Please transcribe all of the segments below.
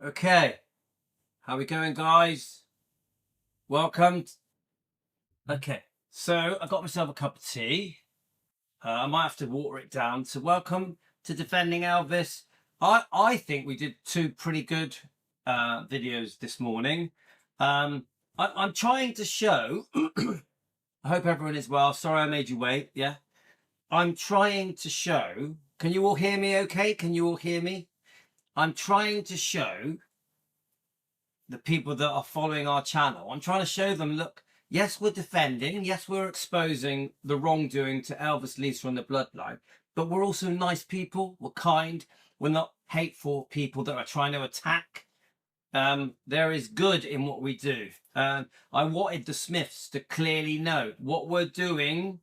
Okay, how we going, guys? Welcome. Okay, so I got myself a cup of tea. I might have to water it down. So welcome to Defending Elvis. I think we did two pretty good videos this morning. I'm trying to show. I hope everyone is well. Sorry I made you wait. Yeah, I'm trying to show. Can you all hear me? Okay, can you all hear me? I'm trying to show the people that are following our channel. I'm trying to show them, look, yes, we're defending, yes, we're exposing the wrongdoing to Elvis, Lisa and the bloodline, but we're also nice people, we're kind, we're not hateful people that are trying to attack. There is good in what we do. I wanted the Smiths to clearly know what we're doing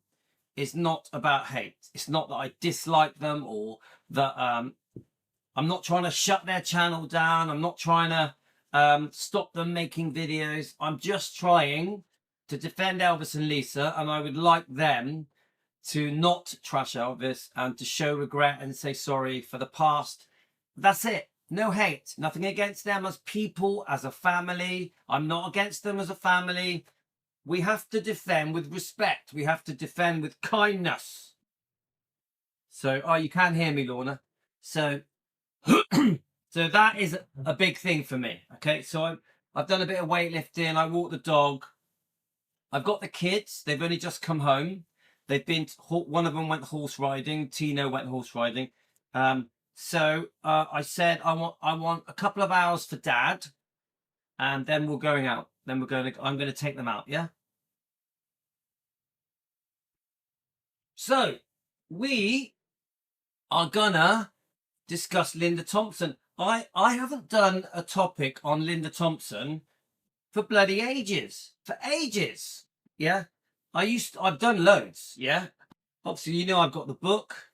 is not about hate. It's not that I dislike them or that I'm not trying to shut their channel down. I'm not trying to stop them making videos. I'm just trying to defend Elvis and Lisa, and I would like them to not trash Elvis and to show regret and say sorry for the past. That's it. No hate. Nothing against them as people, as a family. I'm not against them as a family. We have to defend with respect. We have to defend with kindness. So, oh, you can hear me, Lorna. So so that is a big thing for me. Okay, so I've done a bit of weightlifting. I walk the dog. I've got the kids. They've only just come home. They've been. One of them went horse riding. Tino went horse riding. So I said I want a couple of hours for Dad, and then we're going out. Then I'm going to take them out. Yeah. So we are gonna discuss Linda Thompson. I haven't done a topic on Linda Thompson for bloody ages. For ages. Yeah. I've done loads. Yeah. Obviously, you know, I've got the book.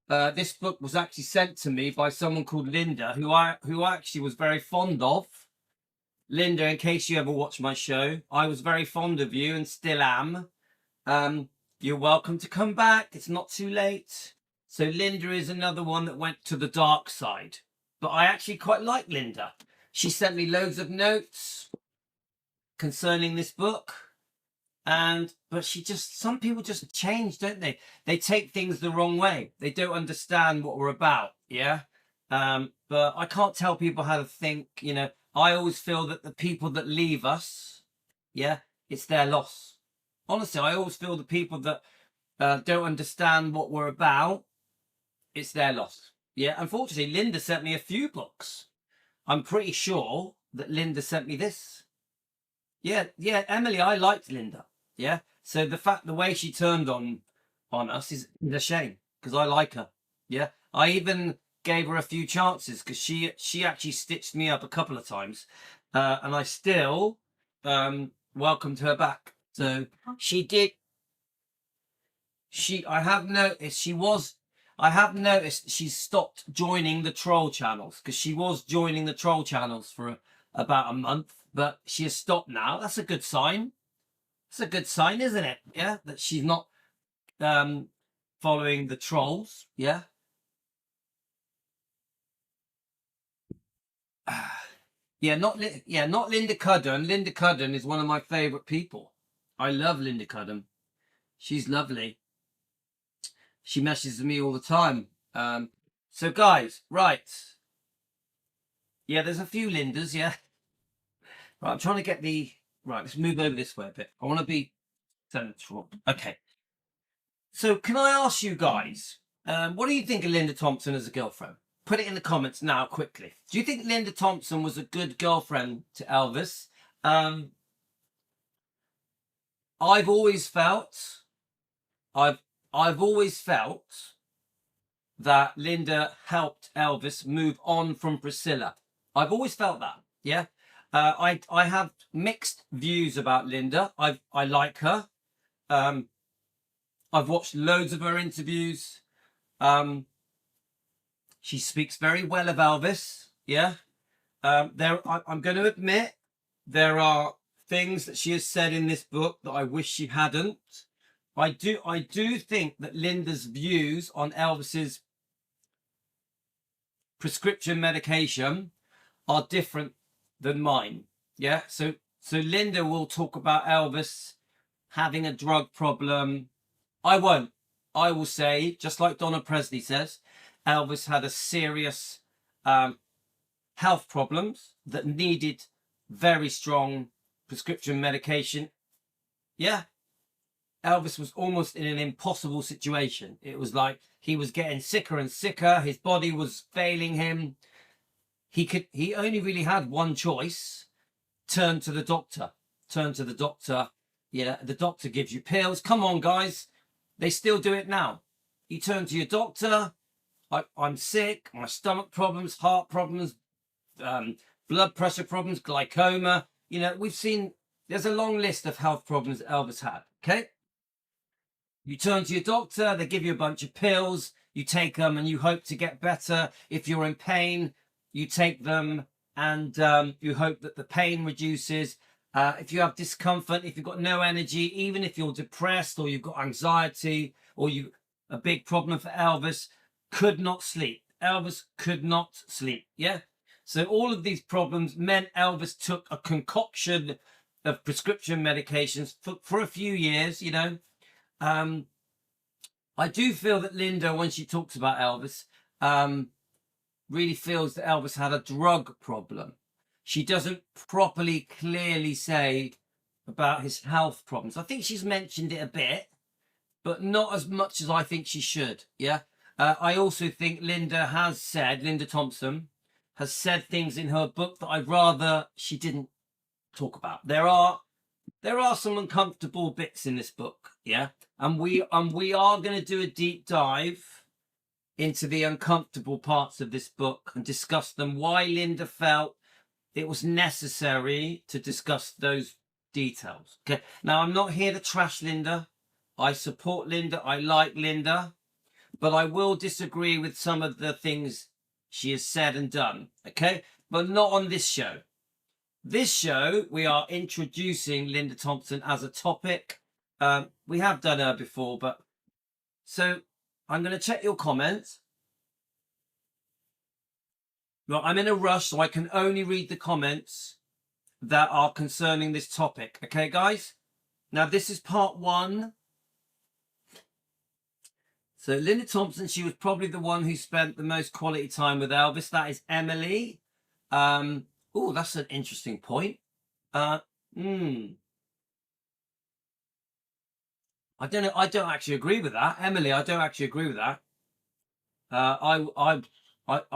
This book was actually sent to me by someone called Linda, who I actually was very fond of. Linda, in case you ever watch my show, I was very fond of you and still am. You're welcome to come back. It's not too late. So Linda is another one that went to the dark side. But I actually quite like Linda. She sent me loads of notes concerning this book. But some people just change, don't they? They take things the wrong way. They don't understand what we're about. Yeah. But I can't tell people how to think. You know, I always feel that the people that leave us, yeah, it's their loss. Honestly, I always feel the people that don't understand what we're about, it's their loss. Yeah, unfortunately, Linda sent me a few books. I'm pretty sure that Linda sent me this. Yeah, Emily, I liked Linda. Yeah, so the way she turned on us is a shame because I like her. Yeah, I even gave her a few chances because she actually stitched me up a couple of times, and I still welcomed her back. So she did. I have noticed she's stopped joining the troll channels because she was joining the troll channels for about a month, but she has stopped now. That's a good sign. It's a good sign, isn't it? Yeah, that she's not following the trolls. Yeah. Not Linda Cudden. Linda Cudden is one of my favorite people. I love Linda Cudden. She's lovely. She messages me all the time. So guys, right. Yeah, there's a few Lindas, yeah. Right, I'm trying to get right, let's move over this way a bit. I want to be central. Okay. So can I ask you guys, what do you think of Linda Thompson as a girlfriend? Put it in the comments now, quickly. Do you think Linda Thompson was a good girlfriend to Elvis? I've always felt that Linda helped Elvis move on from Priscilla. I've always felt that. Yeah. I have mixed views about Linda. I like her. I've watched loads of her interviews. She speaks very well of Elvis. Yeah. I'm going to admit there are things that she has said in this book that I wish she hadn't. I do think that Linda's views on Elvis's prescription medication are different than mine. Yeah. So Linda will talk about Elvis having a drug problem. I won't. I will say, just like Donna Presley says, Elvis had a serious health problems that needed very strong prescription medication. Yeah. Only was almost in an impossible situation. It was like he was getting sicker and sicker. His body was failing him. He only really had one choice: turn to the doctor. Turn to the doctor. Yeah, the doctor gives you pills. Come on, guys. They still do it now. You turn to your doctor. I'm sick. My stomach problems, heart problems, blood pressure problems, glaucoma. You know, we've seen. There's a long list of health problems that Elvis had. Okay. You turn to your doctor, they give you a bunch of pills, you take them and you hope to get better. If you're in pain, you take them and you hope that the pain reduces. If you have discomfort, if you've got no energy, even if you're depressed or you've got anxiety or a big problem for Elvis, could not sleep. Elvis could not sleep. Yeah. So all of these problems meant Elvis took a concoction of prescription medications for a few years, you know. I do feel that Linda, when she talks about Elvis, really feels that Elvis had a drug problem. She doesn't properly, clearly say about his health problems. I think she's mentioned it a bit, but not as much as I think she should. Yeah. I also think Linda Thompson has said things in her book that I'd rather she didn't talk about. There are some uncomfortable bits in this book, yeah, and we are going to do a deep dive into the uncomfortable parts of this book and discuss them. Why Linda felt it was necessary to discuss those details. Okay, now I'm not here to trash Linda. I support Linda. I like Linda, but I will disagree with some of the things she has said and done. Okay, but not on this show. This show, we are introducing Linda Thompson as a topic. We have done her before, but so I'm going to check your comments. Well, I'm in a rush, so I can only read the comments that are concerning this topic. Okay, guys? Now, this is part 1. So Linda Thompson, she was probably the one who spent the most quality time with Elvis. That is Emily. Oh, that's an interesting point. I don't know. I don't actually agree with that, Emily. I don't actually agree with that. I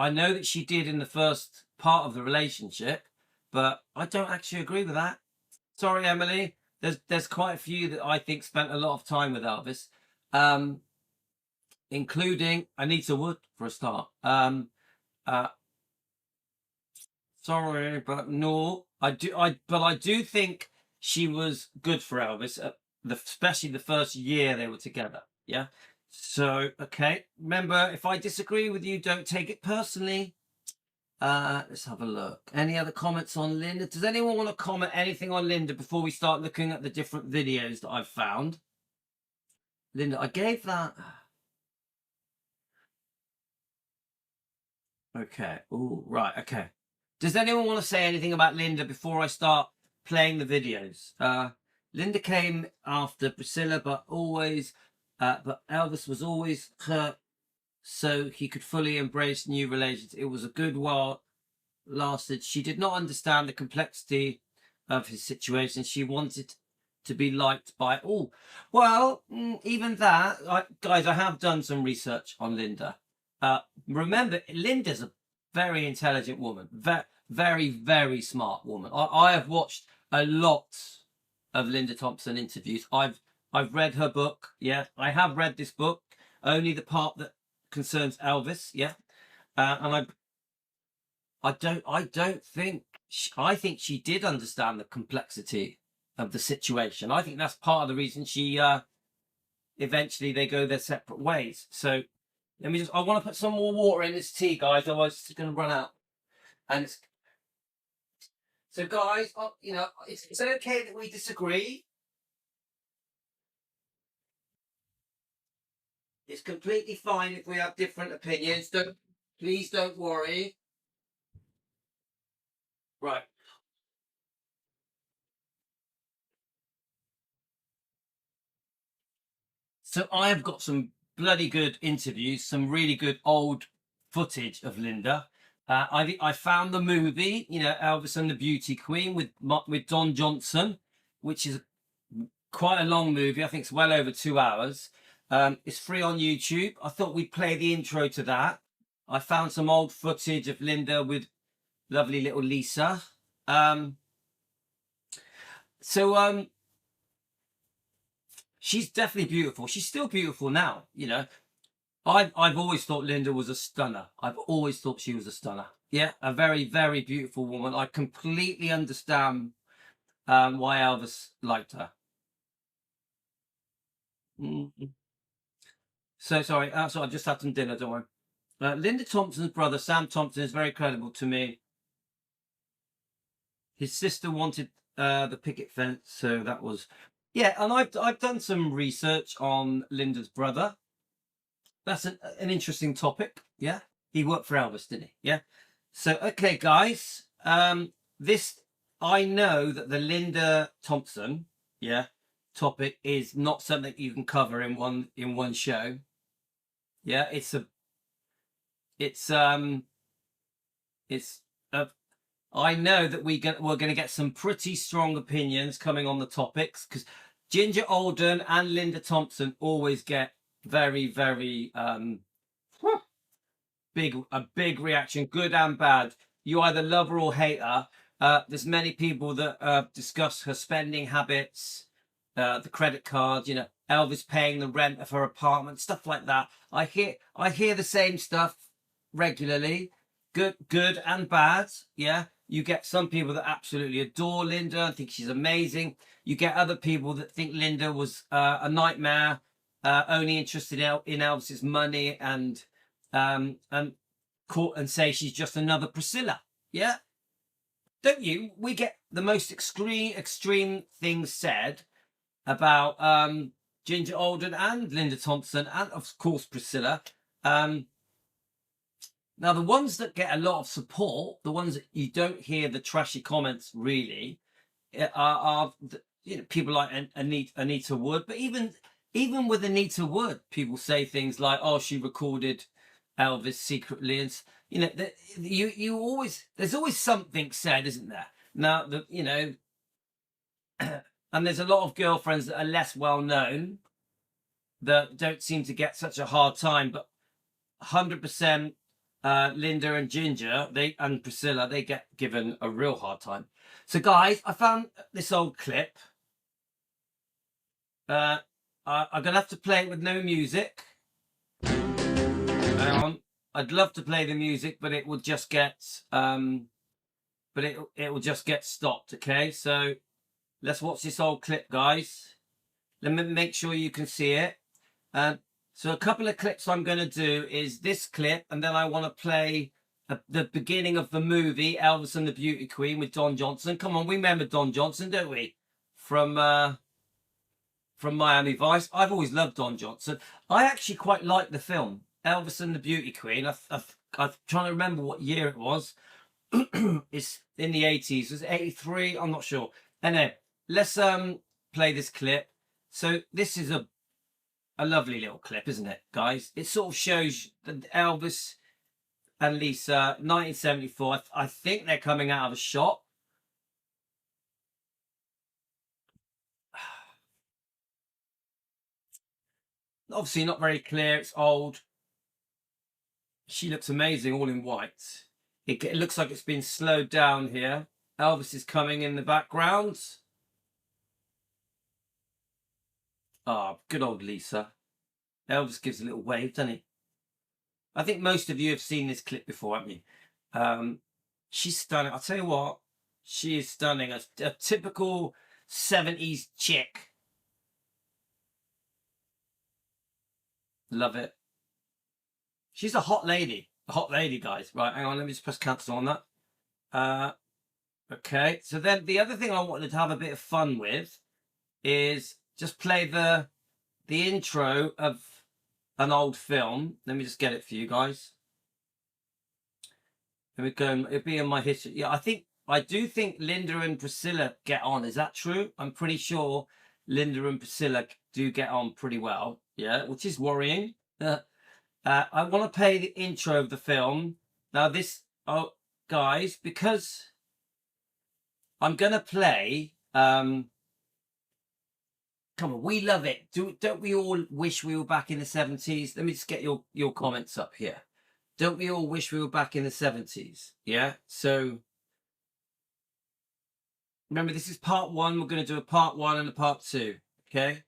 know that she did in the first part of the relationship, but I don't actually agree with that. Sorry, Emily. There's quite a few that I think spent a lot of time with Elvis, including Anita Wood for a start. Sorry, but no, I do think she was good for Elvis, especially the first year they were together. Yeah. So, okay. Remember, if I disagree with you, don't take it personally. Let's have a look. Any other comments on Linda? Does anyone want to comment anything on Linda before we start looking at the different videos that I've found? Linda, I gave that. Okay. Oh, right. Okay. Does anyone want to say anything about Linda before I start playing the videos? Linda came after Priscilla, but Elvis was always hurt, so he could fully embrace new relations. It was a good while lasted. She did not understand the complexity of his situation. She wanted to be liked by all. Well, even that, guys, I have done some research on Linda. Remember, Linda's a very intelligent woman, very, very smart woman. I have watched a lot of Linda Thompson interviews. I've read her book. Yeah, I have read this book, only the part that concerns Elvis. Yeah, and I think she did understand the complexity of the situation. I think that's part of the reason she eventually they go their separate ways. So I want to put some more water in this tea, guys, otherwise it's going to run out. And so, guys, it's okay that we disagree. It's completely fine if we have different opinions. Please don't worry. Right. So I've got some bloody good interviews, some really good old footage of Linda. I found the movie, you know, Elvis and the Beauty Queen with Don Johnson, which is quite a long movie. I think it's well over 2 hours. It's free on YouTube. I thought we'd play the intro to that. I found some old footage of Linda with lovely little Lisa. Um, so she's definitely beautiful. She's still beautiful now, you know. I've always thought Linda was a stunner. I've always thought she was a stunner. Yeah, a very, very beautiful woman. I completely understand why Elvis liked her. Mm. So sorry. So I just had some dinner. Don't worry. Linda Thompson's brother, Sam Thompson, is very credible to me. His sister wanted the picket fence, so that was, yeah. And I've done some research on Linda's brother. That's an interesting topic. Yeah, he worked for Elvis, didn't he? Yeah. So okay, guys. This, I know that the Linda Thompson, yeah, topic is not something you can cover in one show. Yeah, it's a. I know that we're going to get some pretty strong opinions coming on the topics, because Ginger Alden and Linda Thompson always get very, very big reaction, good and bad. You either love her or hate her. There's many people that discuss her spending habits, the credit card, you know, Elvis paying the rent of her apartment, stuff like that. I hear the same stuff regularly, good and bad. Yeah, you get some people that absolutely adore Linda and think she's amazing. You get other people that think Linda was a nightmare, only interested in Elvis's money, and say she's just another Priscilla. Yeah, don't you? We get the most extreme things said about Ginger Alden and Linda Thompson, and of course Priscilla. Now, the ones that get a lot of support, the ones that you don't hear the trashy comments really, are you know, people like Anita Wood. But even with Anita Wood, people say things like, "Oh, she recorded Elvis secretly," and you know, you always, there's always something said, isn't there? Now, you know, and there's a lot of girlfriends that are less well known that don't seem to get such a hard time, but 100%. Linda and Ginger, and Priscilla, they get given a real hard time. So, guys, I found this old clip. I'm gonna have to play it with no music. Hang on. I'd love to play the music, but it will just get it will just get stopped. Okay, so let's watch this old clip, guys. Let me make sure you can see it. So a couple of clips I'm going to do is this clip, and then I want to play the beginning of the movie Elvis and the Beauty Queen with Don Johnson. Come on, we remember Don Johnson, don't we? From Miami Vice. I've always loved Don Johnson. I actually quite like the film Elvis and the Beauty Queen. I'm trying to remember what year it was. It's in the 80s. Was it 83? I'm not sure. Anyway, let's play this clip. So this is a lovely little clip, isn't it, guys? It sort of shows that Elvis and Lisa, 1974. I think they're coming out of a shop. Obviously not very clear. It's old. She looks amazing, all in white. It looks like it's been slowed down here. Elvis is coming in the background. Ah, good old Lisa. Elvis gives a little wave, doesn't he? I think most of you have seen this clip before, haven't you? She's stunning. I'll tell you what, she is stunning. A typical 70s chick. Love it. She's a hot lady. A hot lady, guys. Right, hang on. Let me just press cancel on that. Okay. So then the other thing I wanted to have a bit of fun with is just play the intro of an old film. Let me just get it for you guys. Let me go. It'll be in my history. Yeah, I do think Linda and Priscilla get on. Is that true? I'm pretty sure Linda and Priscilla do get on pretty well. Yeah, which is worrying. I want to play the intro of the film. Now guys, because I'm going to play, come on, we love it. Don't we all wish we were back in the 70s? Let me just get your comments up here. Don't we all wish we were back in the 70s? Yeah. So remember, this is part 1. We're going to do a part 1 and a part 2. Okay.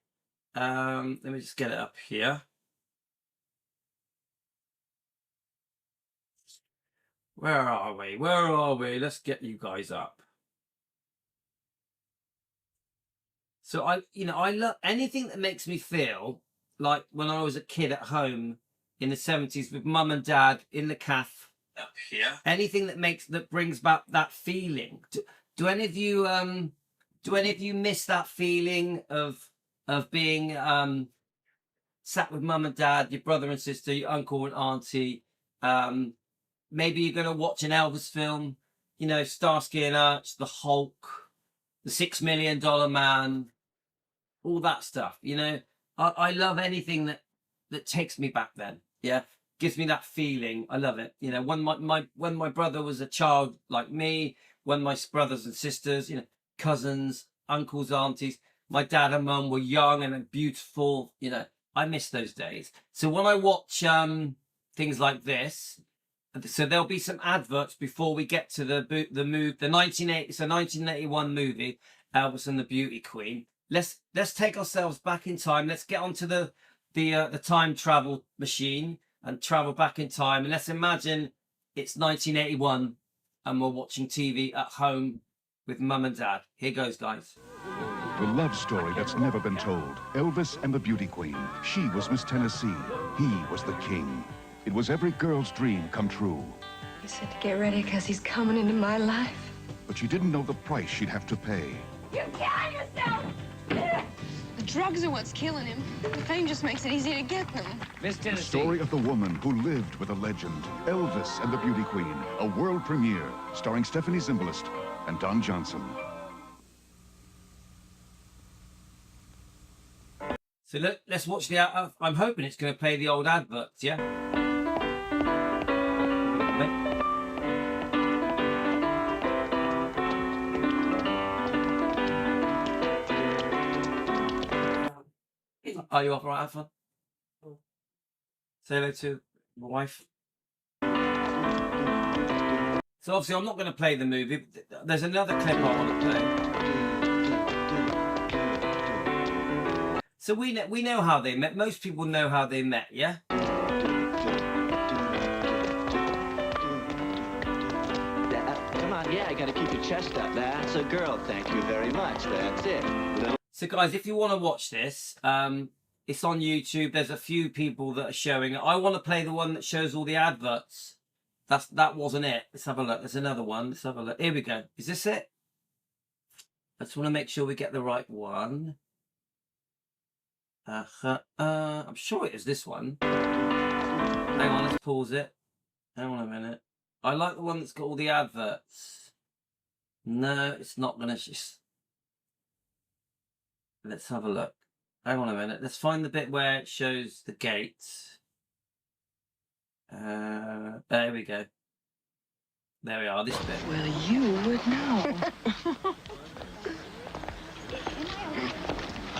Let me just get it up here. Where are we? Where are we? Let's get you guys up. So I love anything that makes me feel like when I was a kid at home in the 70s with mum and dad in the cafe up here. Anything that brings back that feeling. Do any of you miss that feeling of being sat with mum and dad, your brother and sister, your uncle and auntie? Maybe you're going to watch an Elvis film, you know, Starsky and Hutch, the Hulk, the $6 Million Man, all that stuff. You know, I love anything that takes me back then. Yeah, gives me that feeling. I love it. You know, when my brother was a child like me, when my brothers and sisters, you know, cousins, uncles, aunties, my dad and mum were young and beautiful. You know, I miss those days. So when I watch things like this. So there'll be some adverts before we get to the 1981 movie, Elvis and the Beauty Queen. Let's take ourselves back in time. Let's get onto the time travel machine and travel back in time. And let's imagine it's 1981 and we're watching TV at home with mum and dad. Here goes, guys. The love story that's never been told. Elvis and the Beauty Queen. She was Miss Tennessee. He was the king. It was every girl's dream come true. He said to get ready because he's coming into my life. But she didn't know the price she'd have to pay. You're killing yourself! The drugs are what's killing him. The fame just makes it easy to get them. Miss Tennessee. The story of the woman who lived with a legend. Elvis and the Beauty Queen. A world premiere starring Stephanie Zimbalist and Don Johnson. So let's watch the. I'm hoping it's going to play the old adverts, yeah. Are you up, right, have fun? Say hello to my wife. So obviously, I'm not going to play the movie. But there's another clip I want to play. So we know how they met. Most people know how they met, yeah? Come on, yeah, I gotta keep your chest up. That's a girl, thank you very much. That's it. So guys, if you want to watch this, it's on YouTube. There's a few people that are showing it. I want to play the one that shows all the adverts. That wasn't it. Let's have a look. There's another one. Let's have a look. Here we go. Is this it? I just want to make sure we get the right one. I'm sure it is this one. Hang on, let's pause it. Hang on a minute. I like the one that's got all the adverts. No, it's not gonna just. Let's have a look. Hang on a minute. Let's find the bit where it shows the gates. There we go. There we are, this bit. Well, you would know.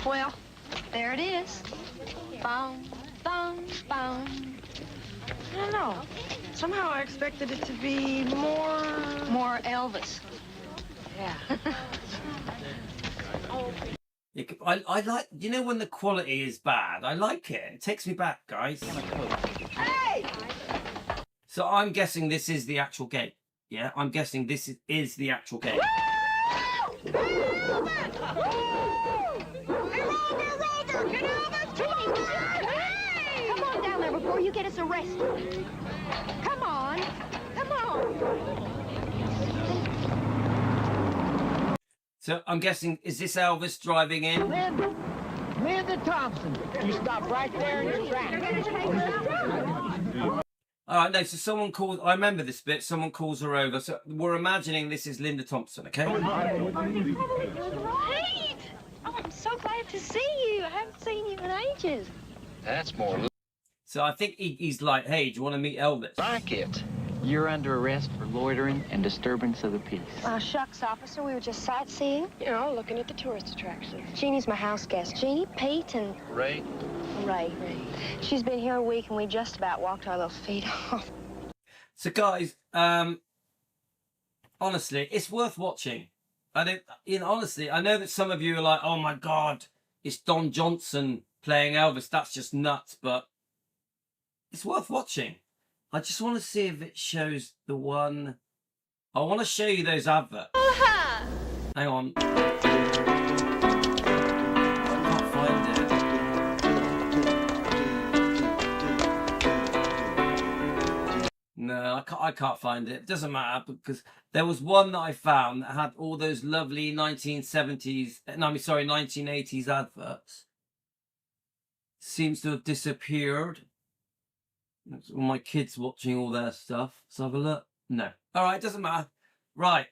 Well, there it is. Boom, boom, boom. I don't know. Somehow I expected it to be more Elvis. Yeah. I like, you know, when the quality is bad, I like it. It takes me back, guys. Hey! So I'm guessing this is the actual gate. Yeah, I'm guessing this is the actual gate. Come on down there before you get us arrested. Come on. Come on. So I'm guessing, is this Elvis driving in? Linda Thompson, you stop right there in your tracks. All right, no, so someone calls, I remember this bit, someone calls her over. So we're imagining this is Linda Thompson, okay? Pete! Oh, I'm so glad to see you. I haven't seen you in ages. That's more So I think he's like, hey, do you want to meet Elvis? like it. You're under arrest for loitering and disturbance of the peace. Shucks, officer, we were just sightseeing. You know, looking at the tourist attractions. Jeannie's my house guest. Jeannie, Pete, and Ray? Ray. She's been here a week, and we just about walked our little feet off. So guys, honestly, it's worth watching. Honestly, I know that some of you are like, oh my God, it's Don Johnson playing Elvis. That's just nuts, but it's worth watching. I just want to see if it shows the one. I want to show you those adverts. Hang on. I can't find it. No, I can't find it. It doesn't matter because there was one that I found that had all those lovely 1980s adverts. Seems to have disappeared. That's all my kids watching all their stuff. Let's have a look. No. All right, doesn't matter. Right.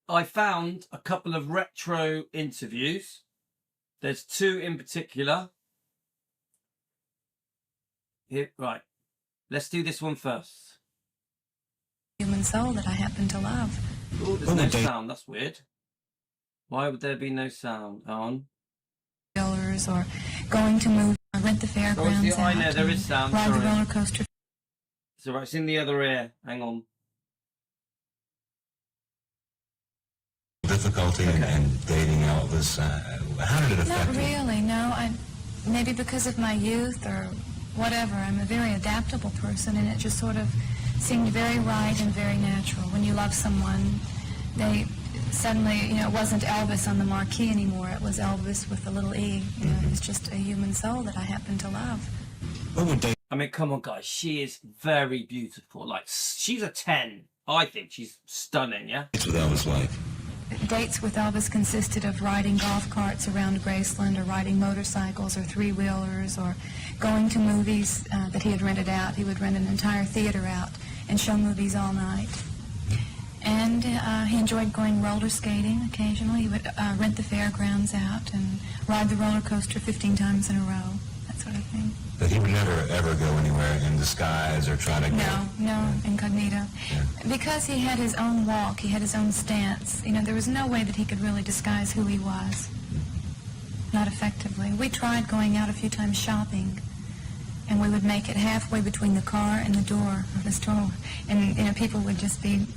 I found a couple of retro interviews. There's two in particular. Here, right. Let's do this one first. Human soul that I happen to love. Oh, there's no sound. That's weird. Why would there be no sound on? Or going to move, rent the fairgrounds I out, know there is sound. ride the Sorry. roller coaster. It's all right. It's in the other ear. Hang on. Difficulty in dating Elvis. How did it affect Not you? really, no. Maybe because of my youth or whatever. I'm a very adaptable person, and it just sort of seemed very right and very natural. When you love someone, they suddenly, it wasn't Elvis on the marquee anymore. It was Elvis with a little E. It was just a human soul that I happen to love. What would they? I mean, come on, guys. She is very beautiful. Like, she's a 10. I think she's stunning, yeah? It's with Elvis like. Dates with Elvis consisted of riding golf carts around Graceland, or riding motorcycles or three-wheelers, or going to movies that he had rented out. He would rent an entire theater out and show movies all night. And he enjoyed going roller skating occasionally. He would rent the fairgrounds out and ride the roller coaster 15 times in a row, that sort of thing. But he would never, ever go anywhere in disguise or try to go. No, incognito. Yeah. Because he had his own walk, he had his own stance, there was no way that he could really disguise who he was. Not effectively. We tried going out a few times shopping, and we would make it halfway between the car and the door of the store. And, people would just be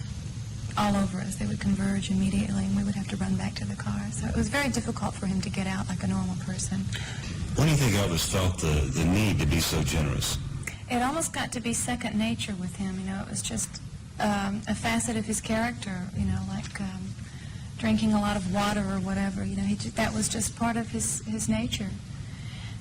all over us. They would converge immediately, and we would have to run back to the car. So it was very difficult for him to get out like a normal person. When do you think Elvis felt the need to be so generous? It almost got to be second nature with him. It was just a facet of his character, like drinking a lot of water or whatever. That was just part of his nature.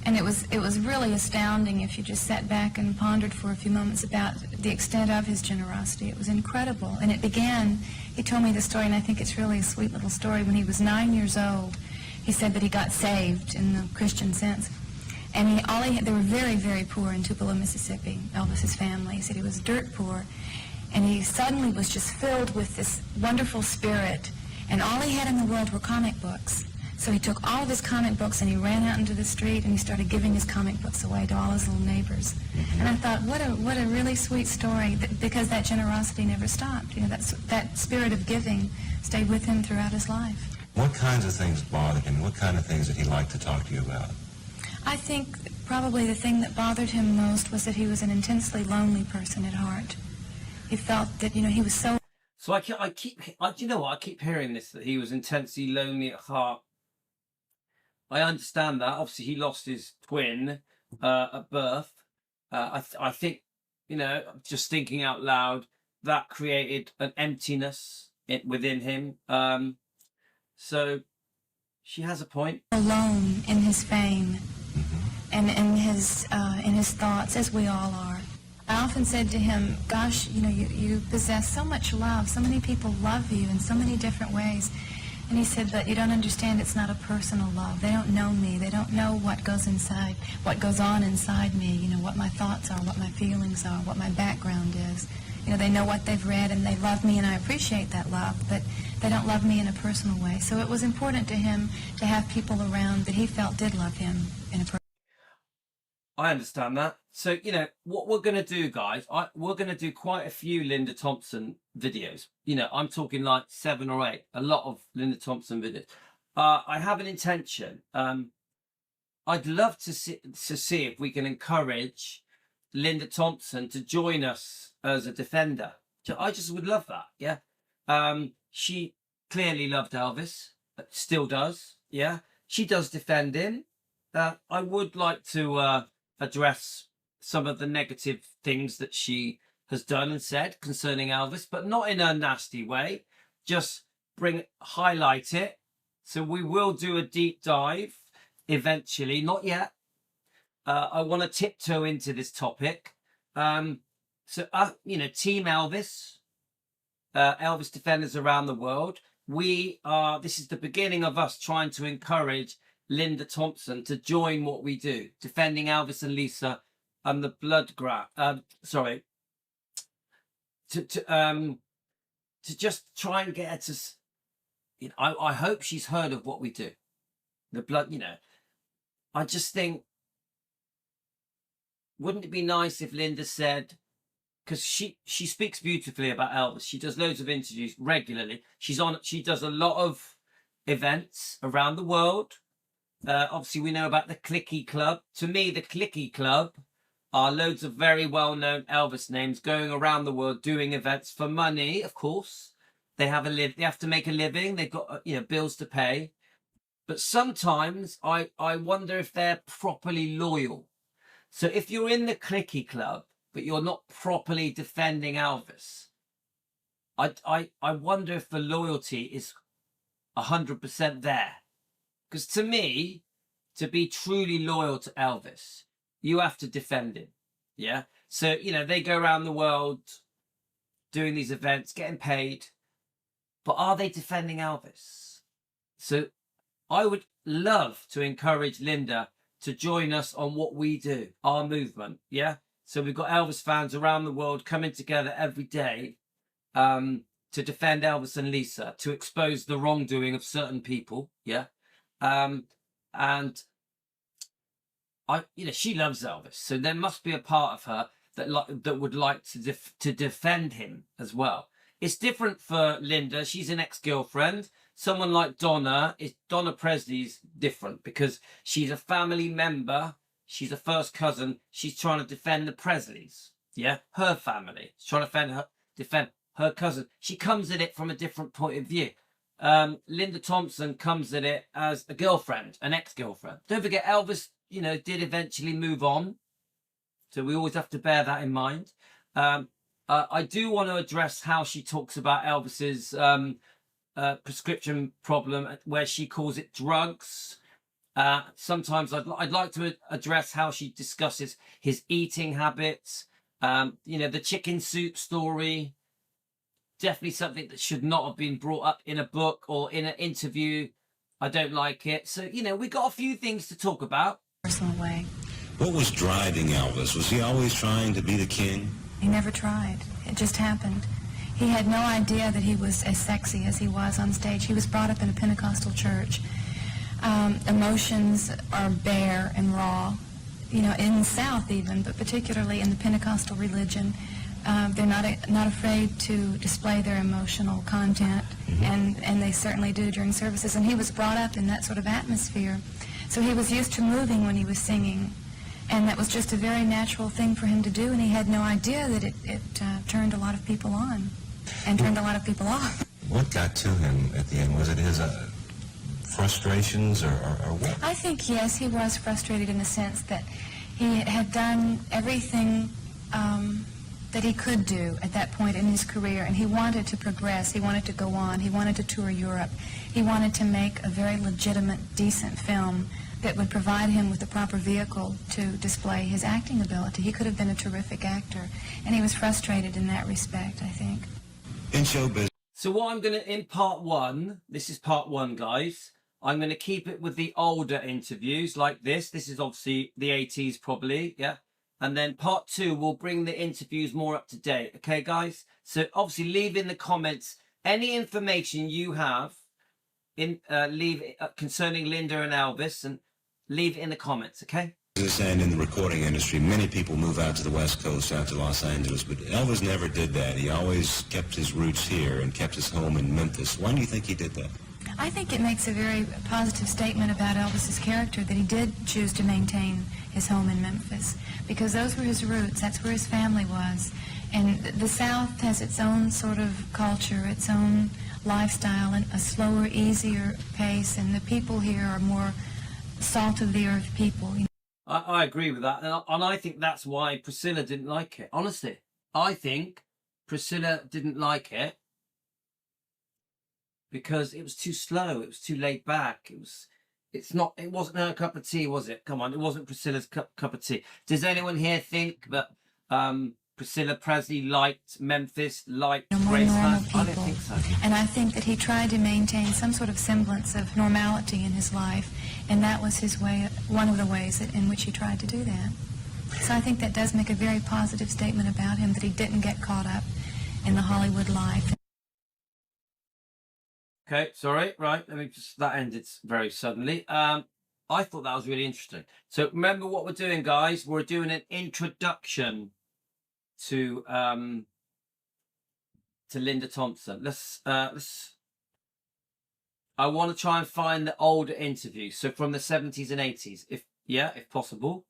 And it was really astounding if you just sat back and pondered for a few moments about the extent of his generosity. It was incredible. And it began, he told me the story, and I think it's really a sweet little story. When he was 9 years old, he said that he got saved in the Christian sense. And they were very, very poor in Tupelo, Mississippi, Elvis's family. He said he was dirt poor. And he suddenly was just filled with this wonderful spirit. And all he had in the world were comic books. So he took all of his comic books and he ran out into the street and he started giving his comic books away to all his little neighbors. And I thought, what a really sweet story, because that generosity never stopped. That spirit of giving stayed with him throughout his life. What kinds of things bothered him? What kind of things did he like to talk to you about? I think probably the thing that bothered him most was that he was an intensely lonely person at heart. He felt that, he was so... So I keep hearing this, that he was intensely lonely at heart. I understand that. Obviously, he lost his twin at birth. I think, just thinking out loud, that created an emptiness within him. So she has a point. Alone in his fame and in his thoughts, as we all are. I often said to him, gosh, you possess so much love. So many people love you in so many different ways. And he said, but you don't understand, it's not a personal love. They don't know me. They don't know what goes on inside me, you know, what my thoughts are, what my feelings are, what my background is. You know, they know what they've read and they love me and I appreciate that love, but they don't love me in a personal way. So it was important to him to have people around that he felt did love him in a personal way. I understand that. So, you know, what we're going to do, guys, we're going to do quite a few Linda Thompson videos. You know, I'm talking like 7 or 8, a lot of Linda Thompson videos. I have an intention. I'd love to see if we can encourage Linda Thompson to join us as a defender. I just would love that, yeah. She clearly loved Elvis, still does, yeah. She does defend him. I would like to address some of the negative things that she has done and said concerning Elvis, but not in a nasty way. Just highlight it. So we will do a deep dive eventually, not yet. I want to tiptoe into this topic. So, you know, Team Elvis, Elvis defenders around the world. This is the beginning of us trying to encourage Linda Thompson to join what we do, defending Elvis and Lisa and the blood grab. To just try and get her to, you know, I hope she's heard of what we do. The blood, you know, I just think, wouldn't it be nice if Linda said, because she speaks beautifully about Elvis. She does loads of interviews regularly. She does a lot of events around the world. Obviously, we know about the Clicky Club. To me, the Clicky Club are loads of very well-known Elvis names going around the world doing events for money. Of course, they have to make a living. They've got, you know, bills to pay. But sometimes I wonder if they're properly loyal. So if you're in the Clicky Club but you're not properly defending Elvis, I wonder if the loyalty is 100% there. Because to me, to be truly loyal to Elvis, you have to defend him. Yeah. So, you know, they go around the world doing these events, getting paid, but are they defending Elvis? So I would love to encourage Linda to join us on what we do, our movement. Yeah. So we've got Elvis fans around the world coming together every day to defend Elvis and Lisa, to expose the wrongdoing of certain people. Yeah. And you know, she loves Elvis, so there must be a part of her that would like to defend him as well. It's different for Linda. She's an ex-girlfriend. Someone like Donna Presley's different because she's a family member. She's a first cousin. She's trying to defend the Presleys. Yeah, her family. She's trying to defend her cousin. She comes at it from a different point of view. Linda Thompson comes at it as a girlfriend, an ex-girlfriend. Don't forget, Elvis, you know, did eventually move on. So we always have to bear that in mind. I do want to address how she talks about Elvis's prescription problem, where she calls it drugs. Sometimes I'd like to address how she discusses his eating habits. You know, the chicken soup story. Definitely something that should not have been brought up in a book or in an interview. I don't like it. So, you know, we got a few things to talk about. Personal way. What was driving Elvis? Was he always trying to be the king? He never tried. It just happened. He had no idea that he was as sexy as he was on stage. He was brought up in a Pentecostal church. Emotions are bare and raw, you know, in the South even, but particularly in the Pentecostal religion. They're not afraid to display their emotional content, and they certainly do during services. And he was brought up in that sort of atmosphere. So he was used to moving when he was singing, and that was just a very natural thing for him to do, and he had no idea that it turned a lot of people on and turned a lot of people off. What got to him at the end? Was it his frustrations or what? I think, yes, he was frustrated in the sense that he had done everything that he could do at that point in his career, and he wanted to progress, he wanted to go on, he wanted to tour Europe, he wanted to make a very legitimate, decent film that would provide him with the proper vehicle to display his acting ability. He could have been a terrific actor, and he was frustrated in that respect, I think. In show business. So what I'm going to, in part one, this is part one, guys. I'm going to keep it with the older interviews like this. This is obviously the 80s probably, yeah. And then part two, we'll bring the interviews more up to date. Okay, guys? So obviously leave in the comments any information you have in concerning Linda and Elvis, and leave it in the comments, okay? And in the recording industry, many people move out to the West Coast, out to Los Angeles, but Elvis never did that. He always kept his roots here and kept his home in Memphis. Why do you think he did that? I think it makes a very positive statement about Elvis's character that he did choose to maintain his home in Memphis, because those were his roots. That's where his family was. And the South has its own sort of culture, its own lifestyle, and a slower, easier pace, and the people here are more salt of the earth people. You know? I agree with that, and I think that's why Priscilla didn't like it. Honestly, I think Priscilla didn't like it because it was too slow. It was too laid back. It wasn't her cup of tea, was it? Come on, it wasn't Priscilla's cup of tea. Does anyone here think that Priscilla Presley liked Memphis, liked Graceland? I don't think so. And I think that he tried to maintain some sort of semblance of normality in his life, and that was his way, one of the ways in which he tried to do that. So I think that does make a very positive statement about him, that he didn't get caught up in the Hollywood life. Okay, sorry, right, that ended very suddenly. I thought that was really interesting. So remember what we're doing, guys. We're doing an introduction to Linda Thompson. I want to try and find the older interviews, so from the 70s and 80s, if possible.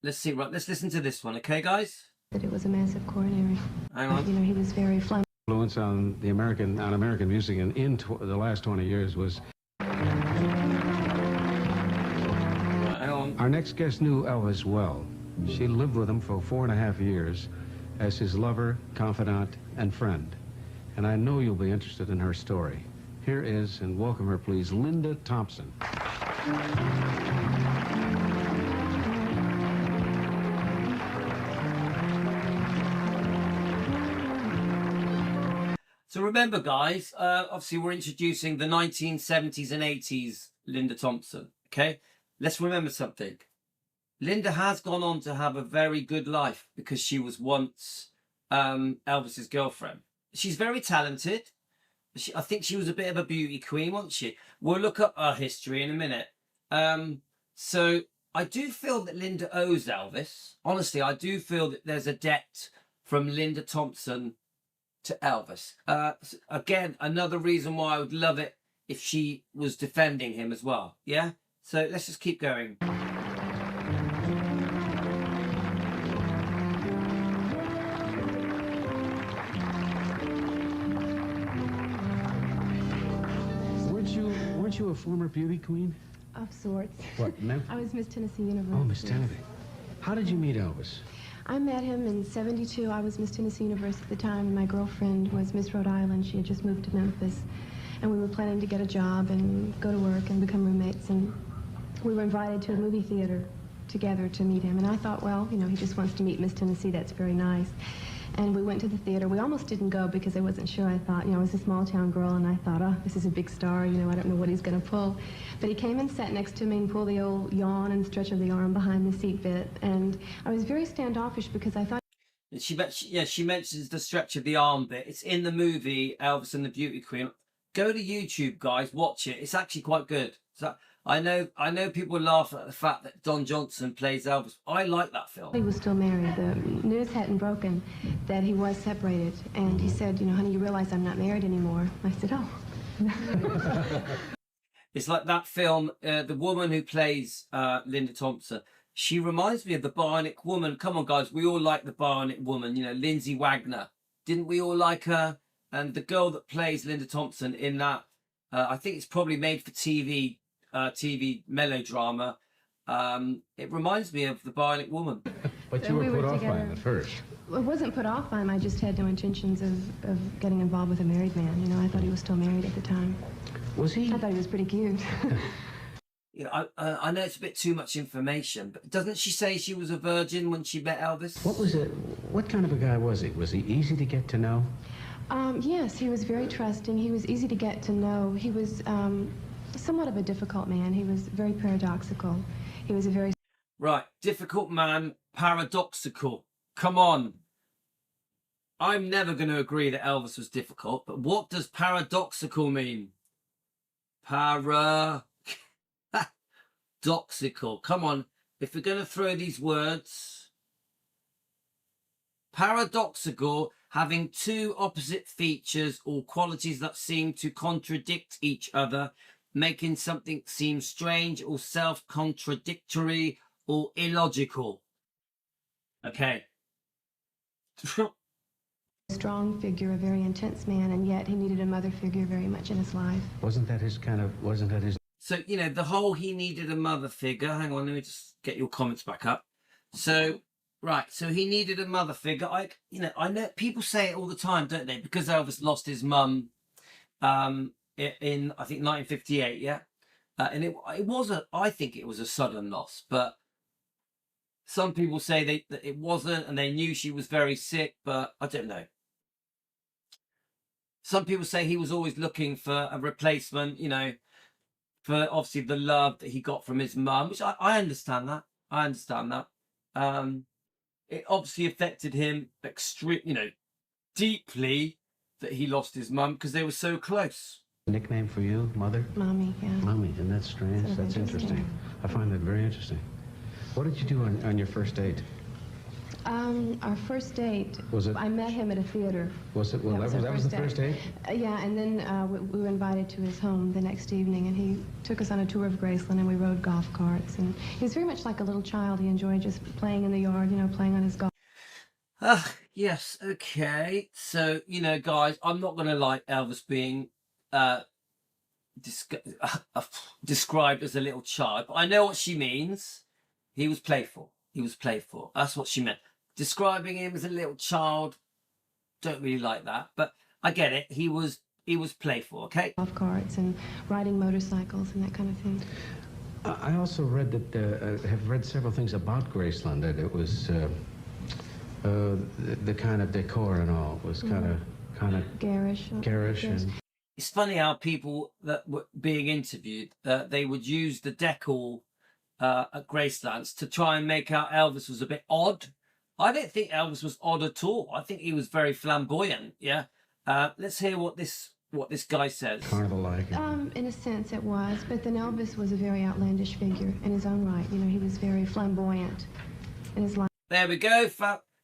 Let's see, right, let's listen to this one, okay, guys? That it was a massive coronary. Hang on. You know, he was very flammable. Influence on American music and the last 20 years was. Hang on. Our next guest knew Elvis well. She lived with him for 4.5 years as his lover, confidant, and friend. And I know you'll be interested in her story. Here is, and welcome her, please, Linda Thompson. So remember, guys, obviously we're introducing the 1970s and 80s Linda Thompson, okay? Let's remember something. Linda has gone on to have a very good life because she was once Elvis's girlfriend. She's very talented. I think she was a bit of a beauty queen, wasn't she? We'll look up her history in a minute. So I do feel that Linda owes Elvis. Honestly, I do feel that there's a debt from Linda Thompson to Elvis. Again, another reason why I would love it if she was defending him as well. Yeah? So let's just keep going. Weren't you a former beauty queen? Of sorts. What, Memphis? I was Miss Tennessee University. Oh, Miss Tennessee. How did you meet Elvis? I met him in '72. I was Miss Tennessee University at the time, and my girlfriend was Miss Rhode Island. She had just moved to Memphis. And we were planning to get a job and go to work and become roommates. And we were invited to a movie theater together to meet him. And I thought, well, you know, he just wants to meet Miss Tennessee. That's very nice. And we went to the theater. We almost didn't go because I wasn't sure. I thought, you know, I was a small town girl, and I thought, oh, this is a big star. You know, I don't know what he's going to pull. But he came and sat next to me and pulled the old yawn and stretch of the arm behind the seat bit. And I was very standoffish because I thought. She mentions the stretch of the arm bit. It's in the movie Elvis and the Beauty Queen. Go to YouTube, guys. Watch it. It's actually quite good. So I know people laugh at the fact that Don Johnson plays Elvis. I like that film. He was still married. The news hadn't broken that he was separated. And he said, you know, honey, you realize I'm not married anymore. I said, oh. It's like that film, the woman who plays Linda Thompson. She reminds me of the Bionic Woman. Come on, guys. We all like the Bionic Woman. You know, Lindsay Wagner. Didn't we all like her? And the girl that plays Linda Thompson in that, I think it's probably made for TV melodrama. It reminds me of the Bionic Woman. But you were put off by him at first. I wasn't put off by him. I just had no intentions of getting involved with a married man. You know, I thought he was still married at the time. Was he? I thought he was pretty cute. You know, I know it's a bit too much information, but doesn't she say she was a virgin when she met Elvis? What was it? What kind of a guy was he? Was he easy to get to know? Yes, he was very trusting. He was easy to get to know. He was somewhat of a difficult man. He was very paradoxical. He was a very... Right, difficult man, paradoxical. Come on. I'm never going to agree that Elvis was difficult, but what does paradoxical mean? Paradoxical. Come on. If we're going to throw these words, paradoxical, having two opposite features or qualities that seem to contradict each other, making something seem strange or self-contradictory or illogical. Okay. strong figure, a very intense man, and yet he needed a mother figure very much in his life. Wasn't that his So, you know, the whole he needed a mother figure. Hang on, let me just get your comments back up. So, right, so he needed a mother figure. I know people say it all the time, don't they? Because Elvis lost his mum in I think 1958, yeah? And I think it was a sudden loss, but some people say that it wasn't, and they knew she was very sick, but I don't know. Some people say he was always looking for a replacement, you know, for obviously the love that he got from his mum, which I understand that. I understand that. It obviously affected him deeply that he lost his mum because they were so close. Nickname for you, Mother? Mommy, yeah. Mommy, and that's strange. Sort of That's interesting. I find that very interesting. What did you do on your first date? Our first date, Was it? I met him at a theater. Was it? Well, that was the first date? Yeah, and then we were invited to his home the next evening, and he took us on a tour of Graceland, and we rode golf carts. And he was very much like a little child. He enjoyed just playing in the yard, you know, playing on his golf. Yes, okay. So, you know, guys, I'm not going to like Elvis being described as a little child, but I know what she means. He was playful. He was playful. That's what she meant. Describing him as a little child, don't really like that, but I get it. He was playful, okay? Golf carts and riding motorcycles and that kind of thing. I also read that, have read several things about Graceland, that it was the kind of decor and all was kind of garish. And it's funny how people that were being interviewed, they would use the decor at Graceland to try and make out Elvis was a bit odd. I don't think Elvis was odd at all. I think he was very flamboyant. Yeah. Let's hear what this guy says. Carnival-like. In a sense, it was, but then Elvis was a very outlandish figure in his own right. You know, he was very flamboyant in his life. There we go.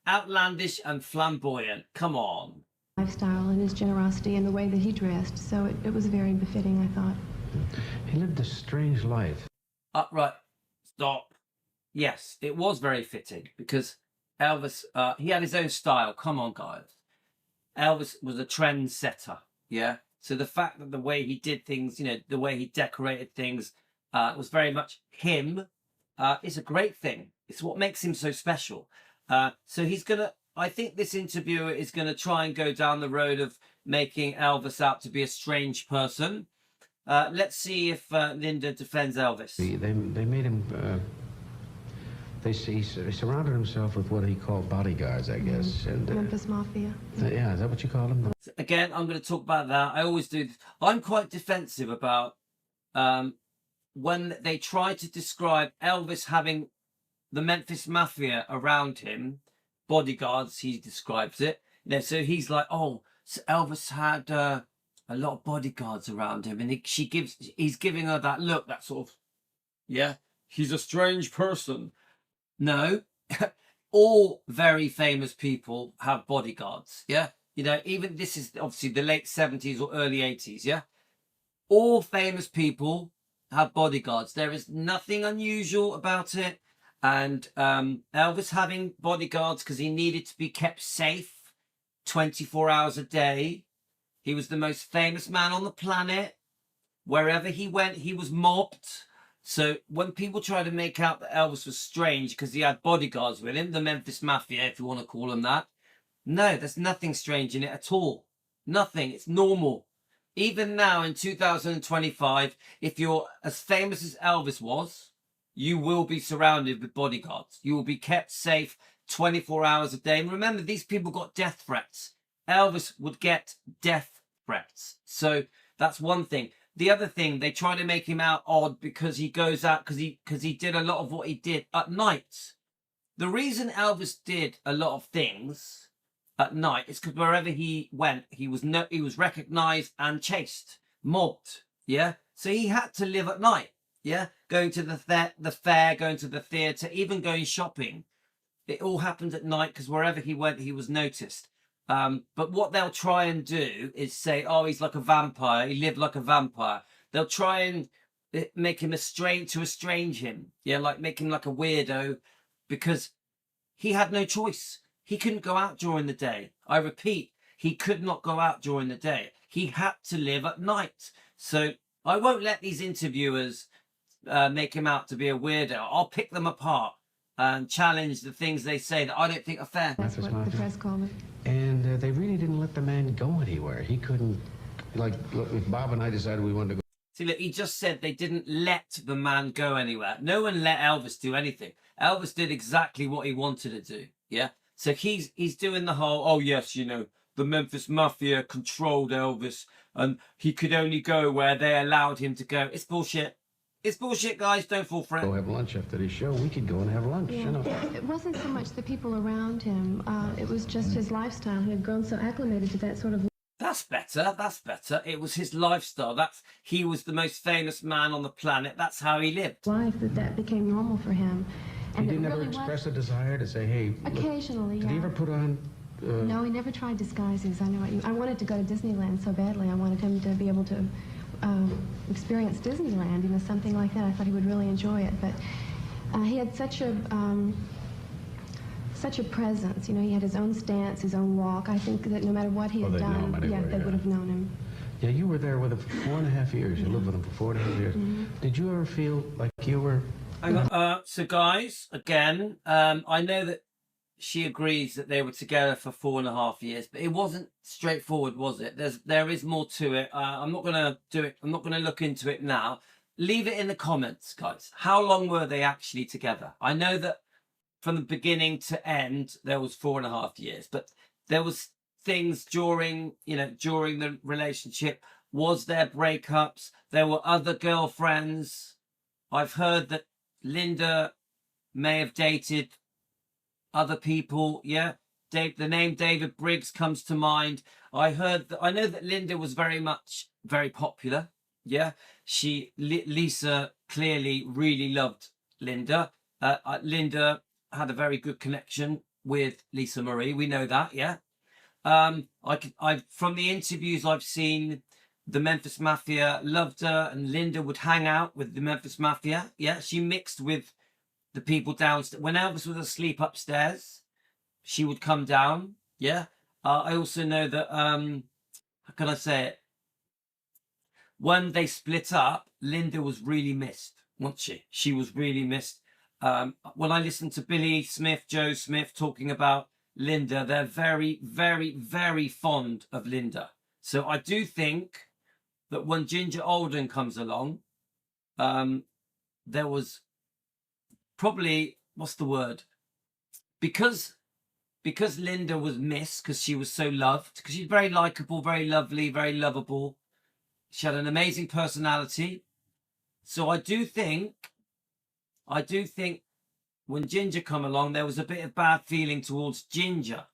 Outlandish and flamboyant. Come on. Lifestyle and his generosity and the way that he dressed. So it was very befitting, I thought. He lived a strange life. Right. Stop. Yes, it was very fitting because Elvis, he had his own style. Come on, guys. Elvis was a trendsetter. Yeah. So the fact that the way he did things, you know, the way he decorated things was very much him. It's a great thing. It's what makes him so special. So I think this interviewer is going to try and go down the road of making Elvis out to be a strange person. Let's see if Linda defends Elvis. They made him, he surrounded himself with what he called bodyguards, I guess. And, Memphis Mafia. Yeah, is that what you call them? Again, I'm going to talk about that. I always do. I'm quite defensive about when they try to describe Elvis having the Memphis Mafia around him, bodyguards, he describes it. You know, so he's like, oh, so Elvis had a lot of bodyguards around him, and he's giving her that look, that sort of, yeah, he's a strange person. No, all very famous people have bodyguards, yeah? You know, even this is obviously the late 70s or early 80s, yeah? All famous people have bodyguards. There is nothing unusual about it. And Elvis having bodyguards because he needed to be kept safe 24 hours a day. He was the most famous man on the planet. Wherever he went, he was mobbed. So when people try to make out that Elvis was strange because he had bodyguards with him, the Memphis Mafia, if you want to call them that, no, there's nothing strange in it at all. Nothing. It's normal. Even now in 2025, if you're as famous as Elvis was, you will be surrounded with bodyguards. You will be kept safe 24 hours a day. And remember, these people got death threats. Elvis would get death threats. So that's one thing. The other thing, they try to make him out odd because he goes out, because he did a lot of what he did at night. The reason Elvis did a lot of things at night is because wherever he went, he was recognized and chased, mobbed. Yeah, so he had to live at night. Yeah, going to the fair, going to the theatre, even going shopping. It all happened at night because wherever he went, he was noticed. But what they'll try and do is say, oh, he's like a vampire. He lived like a vampire. They'll try and make him estrange him. Yeah, like make him like a weirdo, because he had no choice. He couldn't go out during the day. I repeat, he could not go out during the day. He had to live at night. So I won't let these interviewers make him out to be a weirdo. I'll pick them apart and challenge the things they say that I don't think are fair. That's what the press called it. And they really didn't let the man go anywhere. He couldn't, like, look, if Bob and I decided we wanted to go. See, look, he just said they didn't let the man go anywhere. No one let Elvis do anything. Elvis did exactly what he wanted to do, yeah? So he's doing the whole, oh, yes, you know, the Memphis Mafia controlled Elvis and he could only go where they allowed him to go. It's bullshit. It's bullshit, guys. Don't fall for it. Go have lunch after the show. We could go and have lunch, Yeah. you know. It wasn't so much the people around him. It was just his lifestyle. He had grown so acclimated to that sort of. That's better. That's better. It was his lifestyle. He was the most famous man on the planet. That's how he lived. Life that became normal for him. He didn't ever express a desire to say, hey. Occasionally, look, did he ever put on? No, he never tried disguises. I know what you. I wanted to go to Disneyland so badly. I wanted him to be able to experience Disneyland, you know, something like that. I thought he would really enjoy it. But he had such a presence. You know, he had his own stance, his own walk. I think that no matter what he had done, they would have known him. Yeah, you were there with him for 4.5 years. You lived with him for 4.5 years. Did you ever feel like you were? So guys, again, I know that she agrees that they were together for 4.5 years, but it wasn't straightforward, was it? There is more to it. I'm not gonna do it. I'm not gonna look into it now. Leave it in the comments, guys. How long were they actually together? I know that from the beginning to end there was 4.5 years, but there was things during the relationship. Was there breakups? There were other girlfriends. I've heard that Linda may have dated other people. Yeah, the name David Briggs comes to mind. I know that Linda was very popular. Yeah, Lisa clearly really loved Linda. Linda had a very good connection with Lisa Marie. We know that. Yeah. From the interviews I've seen, the Memphis Mafia loved her, and Linda would hang out with the Memphis Mafia. Yeah, she mixed with the people downstairs. When Elvis was asleep upstairs, she would come down. Yeah. I also know that, how can I say it? When they split up, Linda was really missed, wasn't she? She was really missed. When I listened to Billy Smith, Joe Smith talking about Linda, they're very, very, very fond of Linda. So I do think that when Ginger Alden comes along, there was probably, what's the word? Because Linda was missed, because she was so loved, because she's very likable, very lovely, very lovable. She had an amazing personality. So I do think when Ginger come along, there was a bit of bad feeling towards Ginger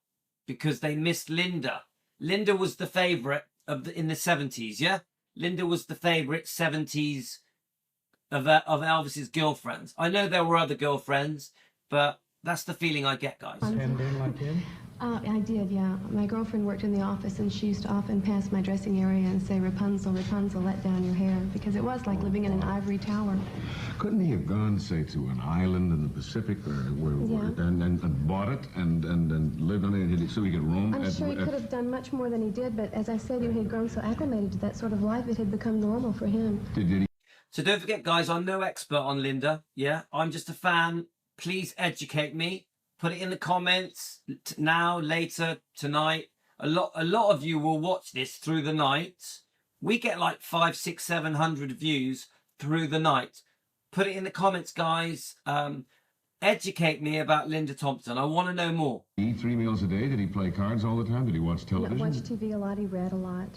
because they missed Linda. Linda was the favourite in the 70s, yeah? Linda was the favourite 70s of Elvis's girlfriends. I know there were other girlfriends, but that's the feeling I get, guys. I did, yeah. My girlfriend worked in the office, and she used to often pass my dressing area and say, Rapunzel, Rapunzel, let down your hair, because it was like living in an ivory tower. Couldn't he have gone, say, to an island in the Pacific and bought it and lived on it so he could roam? I'm sure he could have done much more than he did, but as I said, he had grown so acclimated to that sort of life, it had become normal for him. Did he? So don't forget, guys, I'm no expert on Linda. Yeah, I'm just a fan. Please educate me. Put it in the comments now, later, tonight. A lot of you will watch this through the night. We get like 500, 600, 700 views through the night. Put it in the comments, guys. Educate me about Linda Thompson. I want to know more. Did he eat 3 meals a day? Did he play cards all the time? Did he watch television? Watched TV a lot. He read a lot.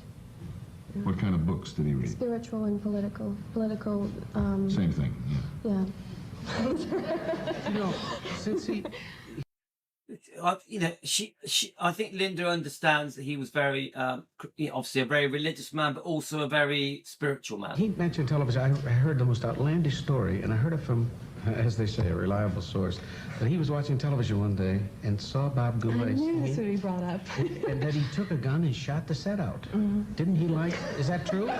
What kind of books did he read? Spiritual and political. Same thing, yeah. Yeah. You know, since he... You know, I think Linda understands that he was very, obviously a very religious man, but also a very spiritual man. He mentioned television. I heard the most outlandish story, and I heard it from, as they say, a reliable source, that he was watching television one day and saw Bob Goulet. I knew that's what he brought up. And that he took a gun and shot the set out. Didn't he like... Is that true?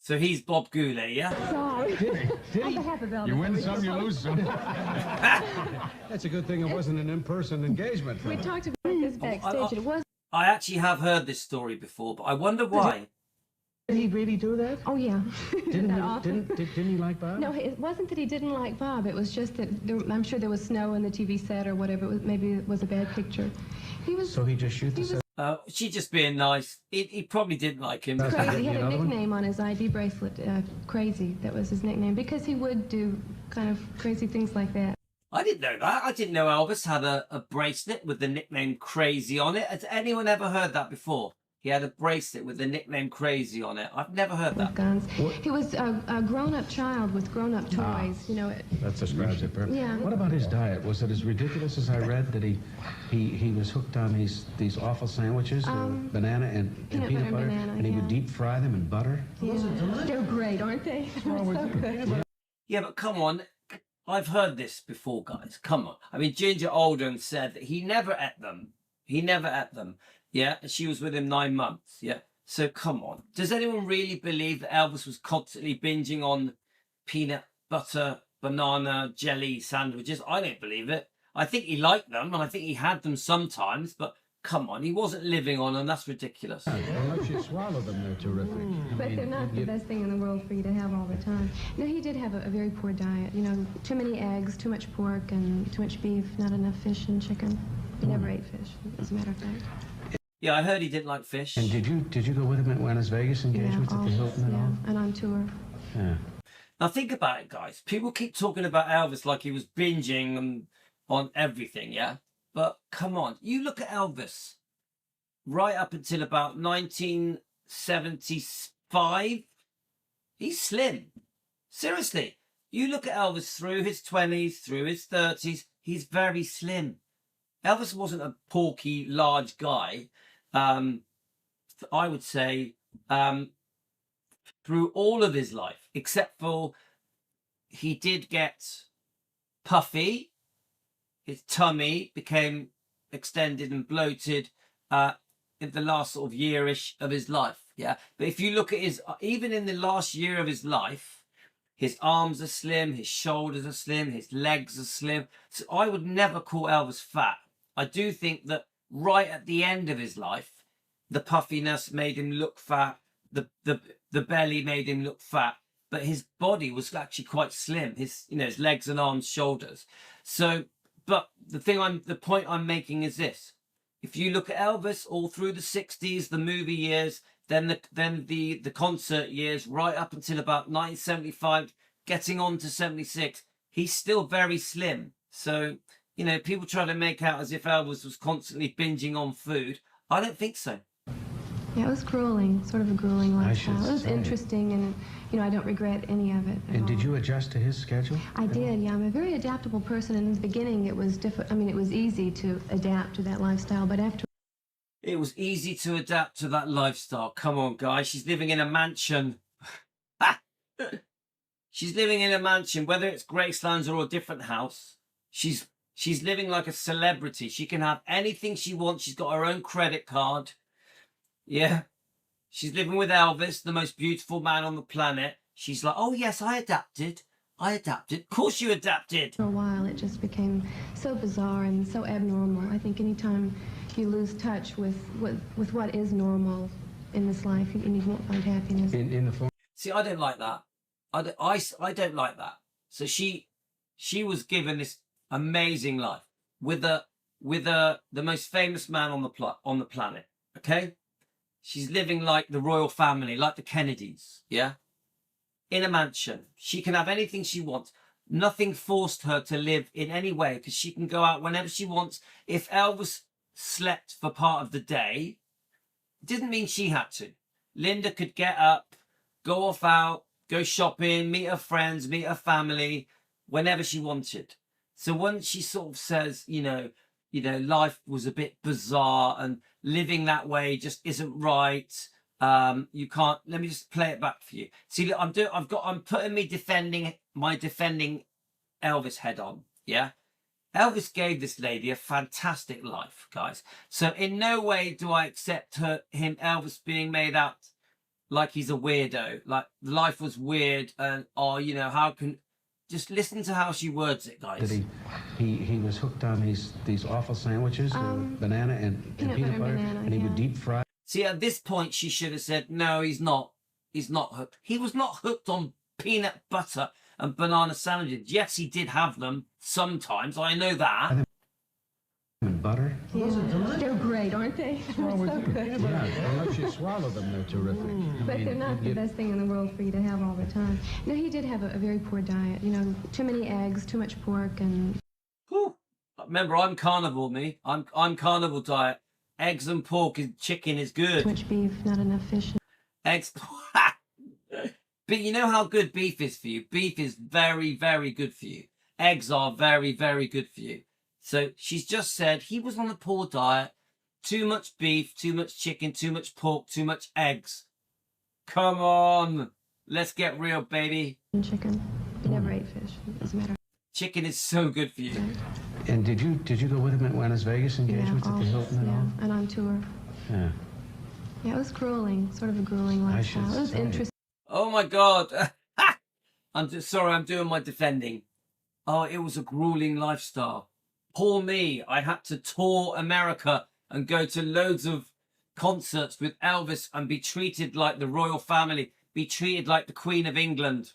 So he's Bob Goulet, yeah? Sorry. Did he? On behalf of Elvis. You win some, you lose some. That's a good thing it wasn't an in-person engagement. We talked about this backstage. It was. I actually have heard this story before, but I wonder why. Did he really do that? Oh yeah. Didn't he like Bob? No, it wasn't that he didn't like Bob. It was just that I'm sure there was snow in the TV set or whatever. Maybe it was a bad picture. He was. So he just shoot the set. She's just being nice. He probably didn't like him. Crazy. He had a nickname on his ID bracelet. Crazy. That was his nickname because he would do kind of crazy things like that. I didn't know that. I didn't know Elvis had a bracelet with the nickname Crazy on it. Has anyone ever heard that before? He had a bracelet with the nickname Crazy on it. I've never heard that. Guns. He was a grown-up child with grown-up toys. You know. That describes it perfectly. Yeah. What about his diet? Was it as ridiculous as I read that he was hooked on these awful sandwiches, banana and peanut butter, banana, and he would deep fry them in butter? Yeah. They're great, aren't they? They're so good. Yeah, but come on. I've heard this before, guys. Come on. I mean, Ginger Alden said that he never ate them. He never ate them. Yeah, and she was with him 9 months. Yeah. So come on. Does anyone really believe that Elvis was constantly binging on peanut butter, banana, jelly sandwiches? I don't believe it. I think he liked them, and I think he had them sometimes, but come on, he wasn't living on them. That's ridiculous. Unless you swallow them, they're terrific. But they're not the best thing in the world for you to have all the time. No, he did have a very poor diet. You know, too many eggs, too much pork, and too much beef, not enough fish and chicken. He never ate fish, as a matter of fact. Yeah, I heard he didn't like fish. And did you go with him at his Vegas engagements at the Hilton and all? And on tour. Yeah. Now think about it, guys. People keep talking about Elvis like he was binging on everything, yeah? But come on, you look at Elvis right up until about 1975. He's slim. Seriously. You look at Elvis through his 20s, through his 30s, he's very slim. Elvis wasn't a porky, large guy. I would say through all of his life, except for he did get puffy. His tummy became extended and bloated in the last sort of yearish of his life. Yeah, but if you look at even in the last year of his life, his arms are slim, his shoulders are slim, his legs are slim. So I would never call Elvis fat. I do think that right at the end of his life, the puffiness made him look fat. The belly made him look fat, but his body was actually quite slim. His legs and arms, shoulders. So, but the point I'm making is this: if you look at Elvis all through the 60s, the movie years, then the concert years, right up until about 1975, getting on to 76, he's still very slim. So, people try to make out as if Elvis was constantly binging on food. I don't think so. Yeah, it was grueling, sort of a grueling lifestyle. It was interesting, and I don't regret any of it. And did you adjust to his schedule? I did. Yeah, I'm a very adaptable person, and in the beginning it was difficult. I mean, it was easy to adapt to that lifestyle, but after it was easy to adapt to that lifestyle. Come on, guys. She's living in a mansion. She's living in a mansion, whether it's Graceland's or a different house. She's living like a celebrity. She can have anything she wants. She's got her own credit card. Yeah. She's living with Elvis, the most beautiful man on the planet. She's like, oh, yes, I adapted. Of course you adapted. For a while, it just became so bizarre and so abnormal. I think anytime you lose touch with what is normal in this life, you won't find happiness. See, I don't like that. I don't like that. So she was given this amazing life with the most famous man on the planet. Okay, she's living like the royal family, like the Kennedys. Yeah, in a mansion, she can have anything she wants. Nothing forced her to live in any way because she can go out whenever she wants. If Elvis slept for part of the day, it didn't mean she had to. Linda could get up, go off out, go shopping, meet her friends, meet her family, whenever she wanted. So when she sort of says, you know, life was a bit bizarre and living that way just isn't right. You can't. Let me just play it back for you. See, look, I'm putting my defending Elvis head on. Yeah, Elvis gave this lady a fantastic life, guys. So in no way do I accept Elvis being made out like he's a weirdo. Like life was weird, and how can. Just listen to how she words it, guys. Did he was hooked on these awful sandwiches, banana and peanut butter, and he would deep fry. See, at this point, she should have said, no, he's not. He's not hooked. He was not hooked on peanut butter and banana sandwiches. Yes, he did have them sometimes. I know that. And butter? Yeah. They're great, aren't they? They're so good. Yeah, unless you swallow them, they're terrific. But they're not the best thing in the world for you to have all the time. No, he did have a very poor diet. You know, too many eggs, too much pork, and... Whew. Remember, I'm carnivore, me. I'm carnivore diet. Eggs and pork and chicken is good. Too much beef, not enough fish. Eggs... But you know how good beef is for you? Beef is very, very good for you. Eggs are very, very good for you. So she's just said he was on a poor diet, too much beef, too much chicken, too much pork, too much eggs. Come on, let's get real, baby. And chicken. He never ate fish. It doesn't matter. Chicken is so good for you. And did you go with him at Las Vegas engagements at the Hilton and all? And on tour. Yeah. Yeah, it was grueling, sort of a grueling lifestyle. It was interesting. Oh my God. I'm doing my defending. Oh, it was a grueling lifestyle. Poor me, I had to tour America and go to loads of concerts with Elvis and be treated like the royal family, be treated like the Queen of England.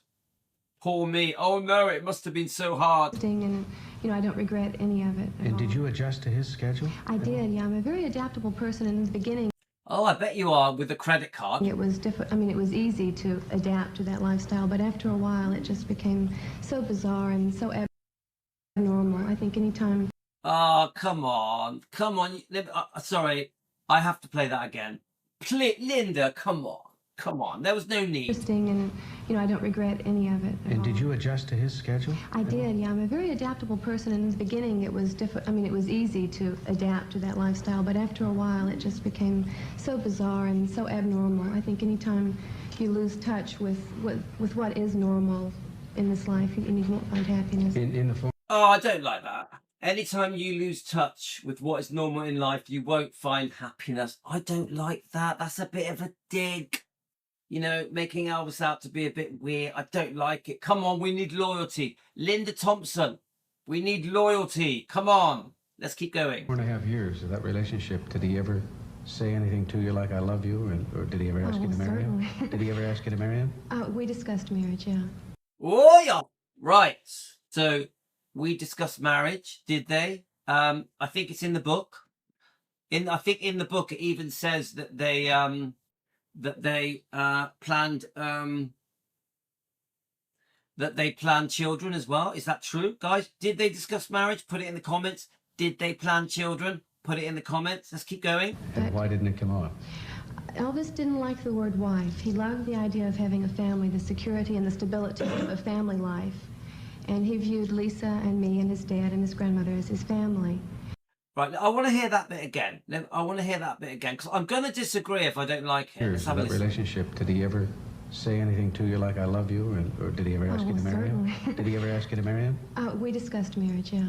Poor me. Oh no, it must have been so hard. And, I don't regret any of it. And did you adjust to his schedule? I did, yeah. I'm a very adaptable person in the beginning. Oh, I bet you are with a credit card. It was different. I mean, it was easy to adapt to that lifestyle, but after a while, it just became so bizarre and so abnormal. I think anytime... Oh, come on. Come on. Sorry, I have to play that again. Linda, come on. Come on. There was no need. Interesting, and, I don't regret any of it. And did you adjust to his schedule? I did, yeah. I'm a very adaptable person. In the beginning, it was different. I mean, it was easy to adapt to that lifestyle, but after a while, it just became so bizarre and so abnormal. I think anytime you lose touch with what is normal in this life, and you won't find happiness. Oh, I don't like that. Anytime you lose touch with what is normal in life, you won't find happiness. I don't like that. That's a bit of a dig. Making Elvis out to be a bit weird. I don't like it. Come on, we need loyalty. Linda Thompson, we need loyalty. Come on. Let's keep going. 4.5 years of that relationship, did he ever say anything to you like, I love you? Or did he ever ask you to marry him? Did he ever ask you to marry him? We discussed marriage, yeah. Oh, yeah. Right. So we discussed marriage, did they? I think it's in the book. I think in the book it even says that they planned children as well. Is that true, guys? Did they discuss marriage? Put it in the comments. Did they plan children? Put it in the comments. Let's keep going. And why didn't it come off? Elvis didn't like the word wife. He loved the idea of having a family, the security and the stability of a family life. And he viewed Lisa and me and his dad and his grandmother as his family. Right, I want to hear that bit again. Because I'm going to disagree if I don't like it. Let's have a listen. Relationship, did he ever say anything to you like, I love you? Or did he ever ask you to marry him? Did he ever ask you to marry him? We discussed marriage, yeah.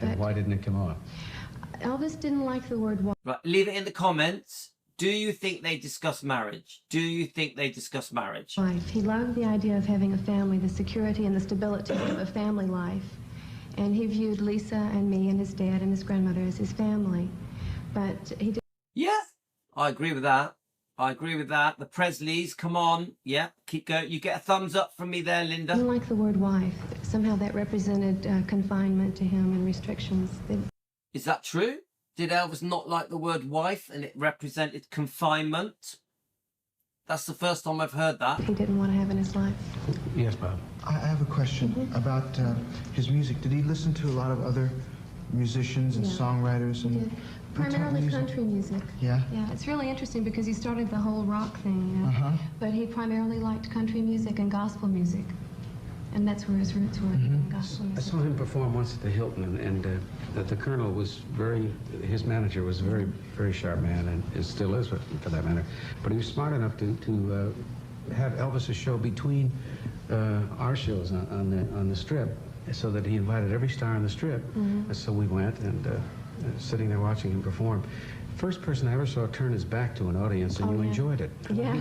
And why didn't it come off? Elvis didn't like the word wife. Right, leave it in the comments. Do you think they discuss marriage? Do you think they discuss marriage? He loved the idea of having a family, the security and the stability of a family life. And he viewed Lisa and me and his dad and his grandmother as his family. But he did... Yeah, I agree with that. The Presleys, come on. Yeah, keep going. You get a thumbs up from me there, Linda. He didn't like the word wife. Somehow that represented confinement to him and restrictions. Is that true? Did Elvis not like the word wife and it represented confinement? That's the first time I've heard that. He didn't want to have in his life. Yes, Bob. I have a question about his music. Did he listen to a lot of other musicians and songwriters and primarily country music? Yeah. Yeah, it's really interesting because he started the whole rock thing, you know. But he primarily liked country music and gospel music, and that's where his roots were. Gospel music. I saw him perform once at the Hilton, and the Colonel was his manager was a very, very sharp man, and it still is for that matter. But he was smart enough to have Elvis's show between our shows on the Strip, so that he invited every star on the Strip. So we went and sitting there watching him perform. First person I ever saw turn his back to an audience, and you enjoyed it. Yeah.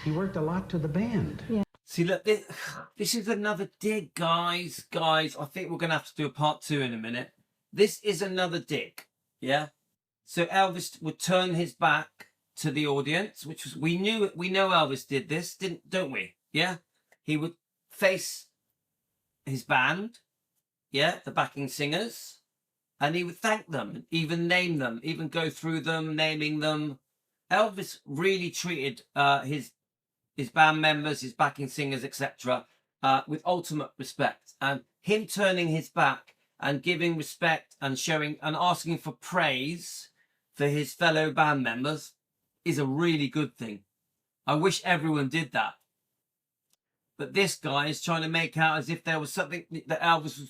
He worked a lot to the band. Yeah. See, look, this is another dig, guys. Guys, I think we're going to have to do a part 2 in a minute. This is another dig, yeah? So Elvis would turn his back to the audience, which was, we know Elvis did this, don't we? Yeah? He would face his band, yeah, the backing singers, and he would thank them, even name them, even go through them, naming them. Elvis really treated his band members, his backing singers, etc., with ultimate respect. And him turning his back and giving respect and showing and asking for praise for his fellow band members is a really good thing. I wish everyone did that. But this guy is trying to make out as if there was something that Elvis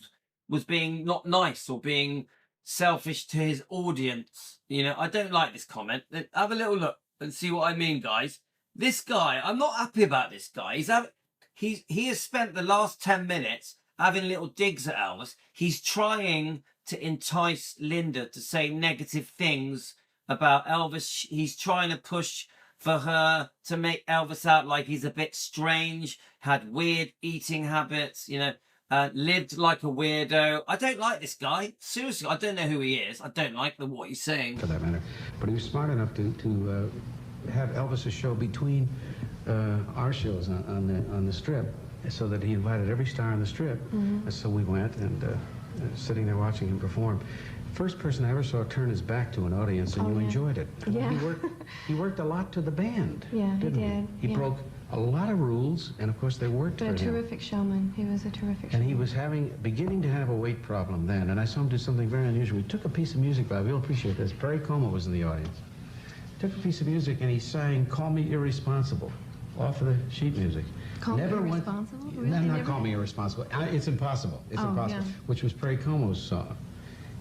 was being not nice or being selfish to his audience. You know, I don't like this comment. Have a little look and see what I mean, guys. This guy, I'm not happy about this guy. He has spent the last 10 minutes having little digs at Elvis. He's trying to entice Linda to say negative things about Elvis. He's trying to push for her to make Elvis out like he's a bit strange, had weird eating habits, you know, lived like a weirdo. I don't like this guy. Seriously, I don't know who he is. I don't like what he's saying. For that matter. But he was smart enough to have Elvis's show between our shows on the Strip, so that he invited every star on the Strip. So we went and sitting there watching him perform. First person I ever saw turn his back to an audience, and you enjoyed it. Yeah. He worked a lot to the band. Yeah, he did. He broke a lot of rules, and of course they worked for him. A terrific showman. He was a terrific And showman. he was beginning to have a weight problem then, and I saw him do something very unusual. He took a piece of music, Bob, you'll appreciate this. Perry Como was in the audience. Took a piece of music and he sang "Call Me Irresponsible" off of the sheet music. Call Me Irresponsible? Really? Not "Call Me Irresponsible." It's Impossible. It's Impossible, yeah. which was Perry Como's song.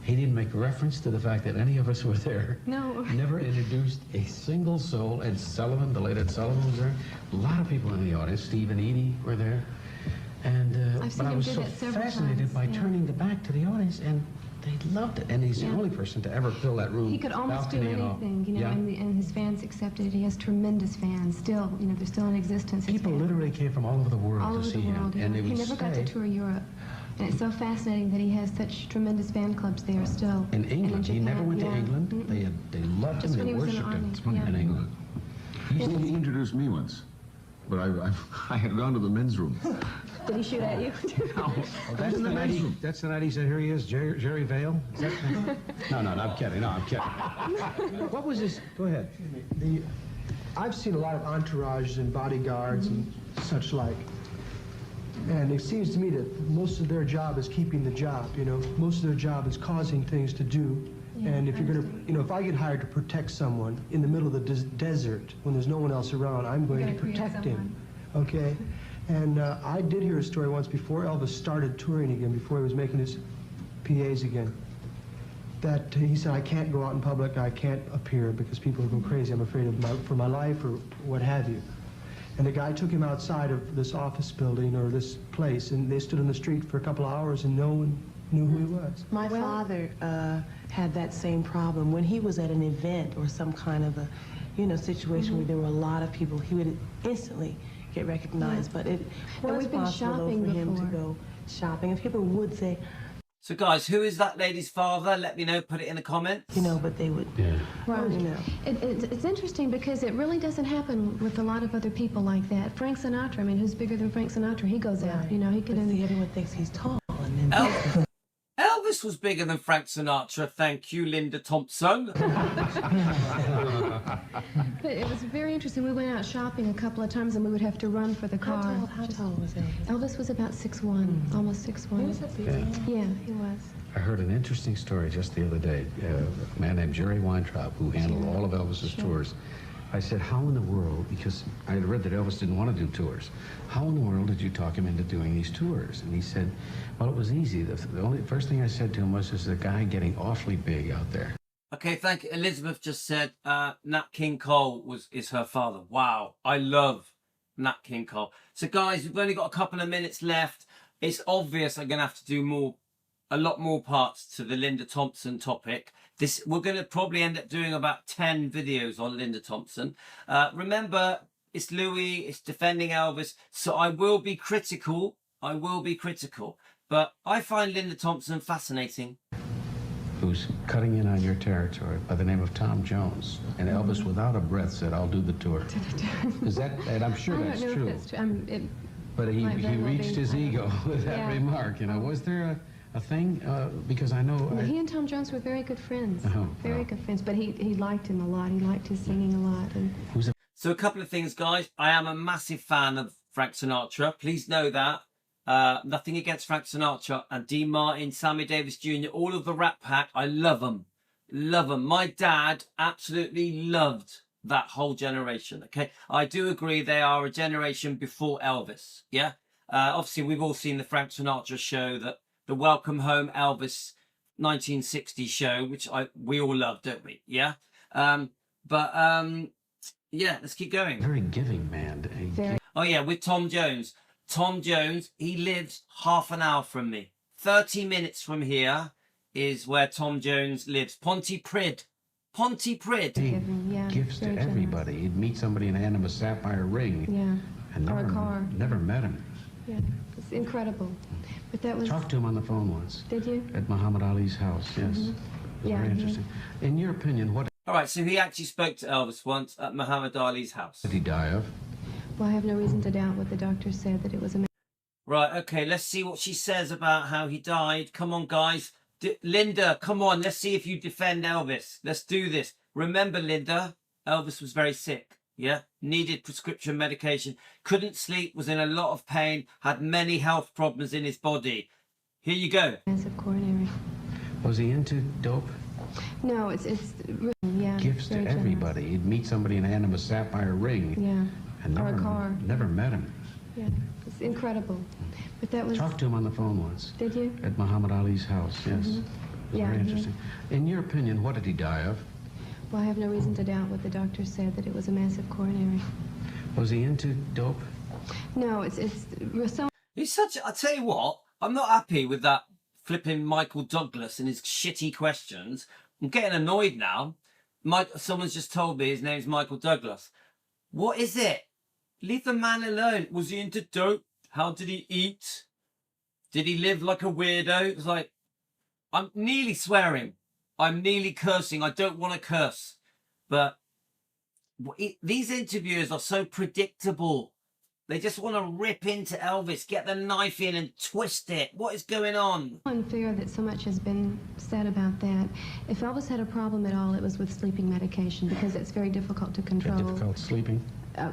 He didn't make reference to the fact that any of us were there. No. Never introduced a single soul. Ed Sullivan, the late Ed Sullivan, was there. A lot of people in the audience. Steve and Edie were there. And I've seen but I him was do so that several fascinated times, by turning the back to the audience, and they loved it. And he's the only person to ever fill that room. He could almost do balcony and all. anything, you know, Yeah. and his fans accepted it. He has tremendous fans still, you know, they're still in existence. His People fans. literally came from all over the world All to over see the world, him, yeah. and they He would never got to stay tour Europe. And it's so fascinating that he has such tremendous fan clubs there still. in England. And He never went to yeah. England. They loved Just him. when They he was in the worshipped him army, in England. He introduced me once, but I had gone to the men's room. Did he shoot at you? Oh, that's the night he said, "Here he is, Jerry Vale." Is that, no, I'm kidding. No, I'm kidding. What was this? Go ahead. I've seen a lot of entourages and bodyguards and such like. And it seems to me that most of their job is keeping the job, you know. Most of their job is causing things to do. Yeah, and if you're going to, you know, if I get hired to protect someone in the middle of the desert when there's no one else around, I'm going to protect him. Okay? And I did hear a story once before Elvis started touring again, before he was making his PAs again, that he said, I can't go out in public, I can't appear because people will go crazy. I'm afraid for my life or what have you. And the guy took him outside of this office building or this place, and they stood on the street for a couple of hours, and no one knew who he was. My father had that same problem. When he was at an event or some kind of a, you know, situation where there were a lot of people, he would instantly get recognized. But it was we've been possible shopping for him to before. go shopping. And people would say, So guys, who is that lady's father? Let me know, put it in the comments. you know, but they would, Right. you know. It's interesting because it really doesn't happen with a lot of other people like that. Frank Sinatra, I mean, who's bigger than Frank Sinatra? He goes out, you know, he could... But see, everyone thinks he's tall. And then Elvis was bigger than Frank Sinatra. Thank you, Linda Thompson. But it was very interesting. We went out shopping a couple of times and we would have to run for the car. How tall was Elvis? Elvis was about 6'1", almost 6'1". Yeah, he was. I heard an interesting story just the other day. A man named Jerry Weintraub, who handled all of Elvis's tours. I said, how in the world, because I had read that Elvis didn't want to do tours, how in the world did you talk him into doing these tours? And he said, well, it was easy. The first thing I said to him was, there's a guy getting awfully big out there. Okay, thank you. Elizabeth just said Nat King Cole is her father. Wow, I love Nat King Cole. So guys, we've only got a couple of minutes left. It's obvious I'm going to have to do a lot more parts to the Linda Thompson topic. We're going to probably end up doing about 10 videos on Linda Thompson. Remember, it's Louis, it's defending Elvis, so I will be critical. But I find Linda Thompson fascinating. Who's cutting in on your territory by the name of Tom Jones. And Elvis, without a breath, said, I'll do the tour. Is that, and I'm sure that's true. If that's true. But he reached his ego with that remark, you know. Was there a thing? Because I know... Well, he and Tom Jones were very good friends. Very good friends. But he liked him a lot. He liked his singing a lot. And so a couple of things, guys. I am a massive fan of Frank Sinatra. Please know that. Nothing against Frank Sinatra and Dean Martin, Sammy Davis Jr., all of the Rat Pack. I love them. Love them. My dad absolutely loved that whole generation. Okay. I do agree they are a generation before Elvis. Yeah. Obviously, we've all seen the Frank Sinatra show, the Welcome Home Elvis 1960 show, which we all love, don't we? Yeah. Yeah, let's keep going. Very giving man. Oh yeah, with Tom Jones. Tom Jones, he lives half an hour from me. 30 minutes from here is where Tom Jones lives. Pontypridd. Gifts to everybody. Generous. He'd meet somebody and hand him a sapphire ring. Yeah. And or a car. Never met him. Yeah, it's incredible. But that was... Talked to him on the phone once. Did you? At Muhammad Ali's house, yes. Yeah. Very interesting. In your opinion, what... All right, so he actually spoke to Elvis once at Muhammad Ali's house. What did he die of? Well, I have no reason to doubt what the doctor said, that it was a... Right, okay, let's see what she says about how he died. Come on, guys. Linda, come on, let's see if you defend Elvis. Let's do this. Remember, Linda, Elvis was very sick, yeah? Needed prescription medication, couldn't sleep, was in a lot of pain, had many health problems in his body. Here you go. Massive coronary. Was he into dope? No, it's yeah. Gifts to everybody. Generous. He'd meet somebody and hand him a sapphire ring. Yeah. And or a car. Never met him. Yeah, it's incredible. But that was... Talked to him on the phone once. Did you? At Muhammad Ali's house, yes. Yeah. Very interesting. In your opinion, what did he die of? Well, I have no reason to doubt what the doctor said, that it was a massive coronary. Was he into dope? No, it's so... He's such... I tell you what, I'm not happy with that flipping Michael Douglas and his shitty questions. I'm getting annoyed now. Someone's just told me his name's Michael Douglas. What is it? Leave the man alone. Was he into dope? How did he eat? Did he live like a weirdo? It's like, I'm nearly swearing. I'm nearly cursing. I don't want to curse. But these interviewers are so predictable. They just want to rip into Elvis, get the knife in and twist it. What is going on? Unfair that so much has been said about that. If Elvis had a problem at all, it was with sleeping medication, because it's very difficult to control. Difficult sleeping?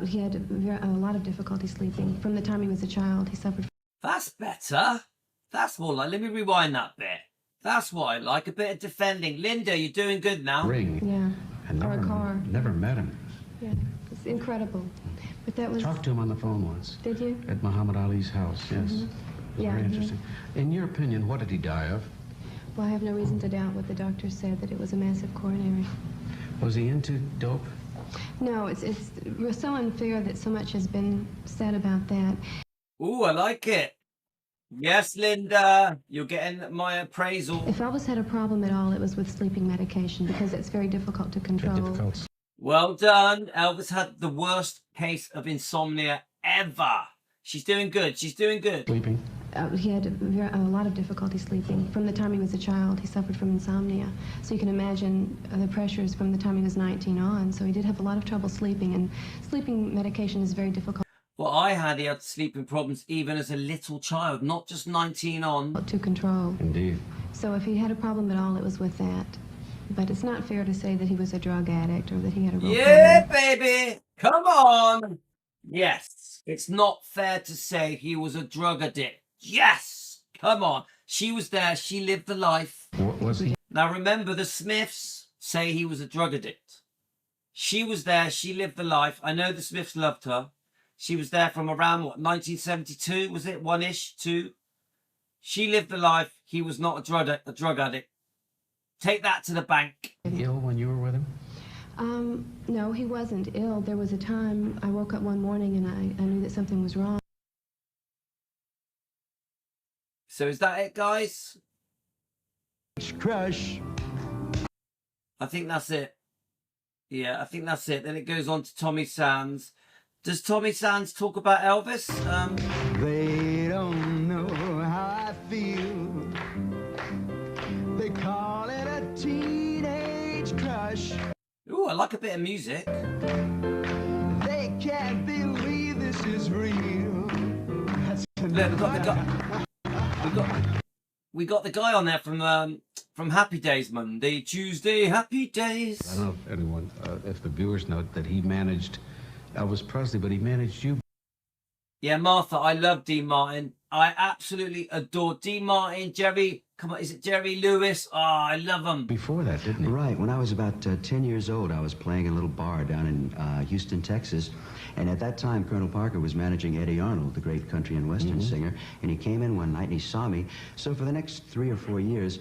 He had a lot of difficulty sleeping. From the time he was a child, he suffered. That's better. That's more like, let me rewind that bit. That's what I like, a bit of defending. Linda, you're doing good now. Ring. Yeah. And or a car. Never met him. Yeah, it's incredible. But that was... Talked to him on the phone once. Did you? At Muhammad Ali's house, yes. Yeah. Very interesting. In your opinion, what did he die of? Well, I have no reason to doubt what the doctor said, that it was a massive coronary. Was he into dope? No, it's so unfair that so much has been said about that. Ooh, I like it. Yes, Linda, you're getting my appraisal. If Elvis had a problem at all, it was with sleeping medication, because it's very difficult to control. Well done. Elvis had the worst case of insomnia ever. She's doing good. She's doing good. Sleeping? He had a lot of difficulty sleeping. From the time he was a child, he suffered from insomnia. So you can imagine the pressures from the time he was 19 on. So he did have a lot of trouble sleeping, and sleeping medication is very difficult. Well, he had sleeping problems even as a little child, not just 19 on. To control. Indeed. So if he had a problem at all, it was with that. But it's not fair to say that he was a drug addict or that he had a real Yeah, problem. baby. Come on. Yes. It's not fair to say he was a drug addict. Yes. Come on. She was there. She lived the life. What was he? Now remember, the Smiths say he was a drug addict. She was there. She lived the life. I know the Smiths loved her. She was there from around, what, 1972? Was it? One-ish? Two? She lived the life. He was not a drug addict. Take that to the bank. Ill when you were with him? No, he wasn't ill. There was a time I woke up one morning and I knew that something was wrong. So is that it, guys? Crush. I think that's it. Yeah, I think that's it. Then it goes on to Tommy Sands. Does Tommy Sands talk about Elvis? They don't know how I feel. They call it a teenage crush. Ooh, I like a bit of music. They can't believe this is real. Look, we got the guy on there from Happy Days, Monday, Tuesday, Happy Days. I don't know if anyone, if the viewers know that he managed Elvis Presley, but he managed you. Yeah, Martha, I love Dean Martin. I absolutely adore Dean Martin, Jerry. Come on, is it Jerry Lewis? Oh, I love him. Before that, didn't he? Right. When I was about 10 years old, I was playing in a little bar down in Houston, Texas. And at that time, Colonel Parker was managing Eddie Arnold, the great country and western singer. And he came in one night and he saw me. So for the next 3 or 4 years,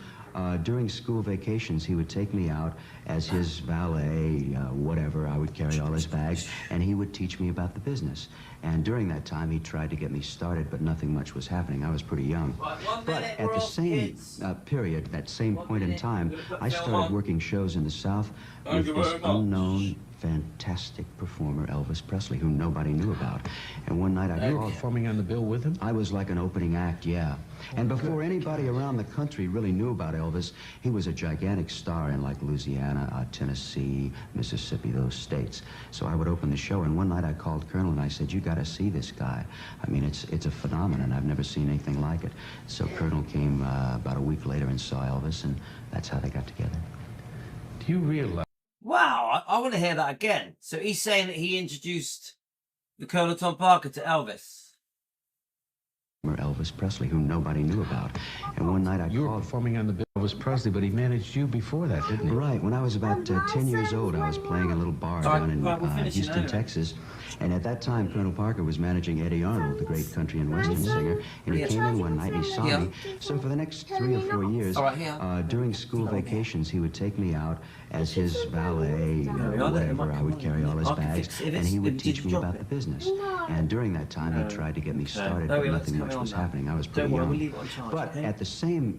during school vacations, he would take me out as his valet, whatever. I would carry all his bags, and he would teach me about the business. And during that time, he tried to get me started, but nothing much was happening. I was pretty young. But at the same period, that same point in time, I started working shows in the South with this unknown, fantastic performer, Elvis Presley, who nobody knew about. And one night I You were performing on the bill with him? I was like an opening act, yeah. And before anybody around the country really knew about Elvis, he was a gigantic star in like Louisiana, Tennessee, Mississippi, those states. So I would open the show, and one night I called Colonel and I said, "You got to see this guy. I mean, it's a phenomenon. I've never seen anything like it." So Colonel came about a week later and saw Elvis, and that's how they got together. Do you realize? Wow, I want to hear that again. So he's saying that he introduced the Colonel Tom Parker to Elvis. Elvis Presley, who nobody knew about. And one night You were performing on the bill with Elvis Presley, but he managed you before that, didn't he? Right. When I was about 10 years old, I was playing a little bar down in Houston, Texas. And at that time, Colonel Parker was managing Eddie Arnold, the great country and western singer. And he came in one night and he saw me. So for the next 3 or 4 years, during school vacations, he would take me out as his valet, whatever. I would carry all his bags, and he would teach me about the business. And during that time, he tried to get me started, but nothing much was happening. I was pretty young. But at the same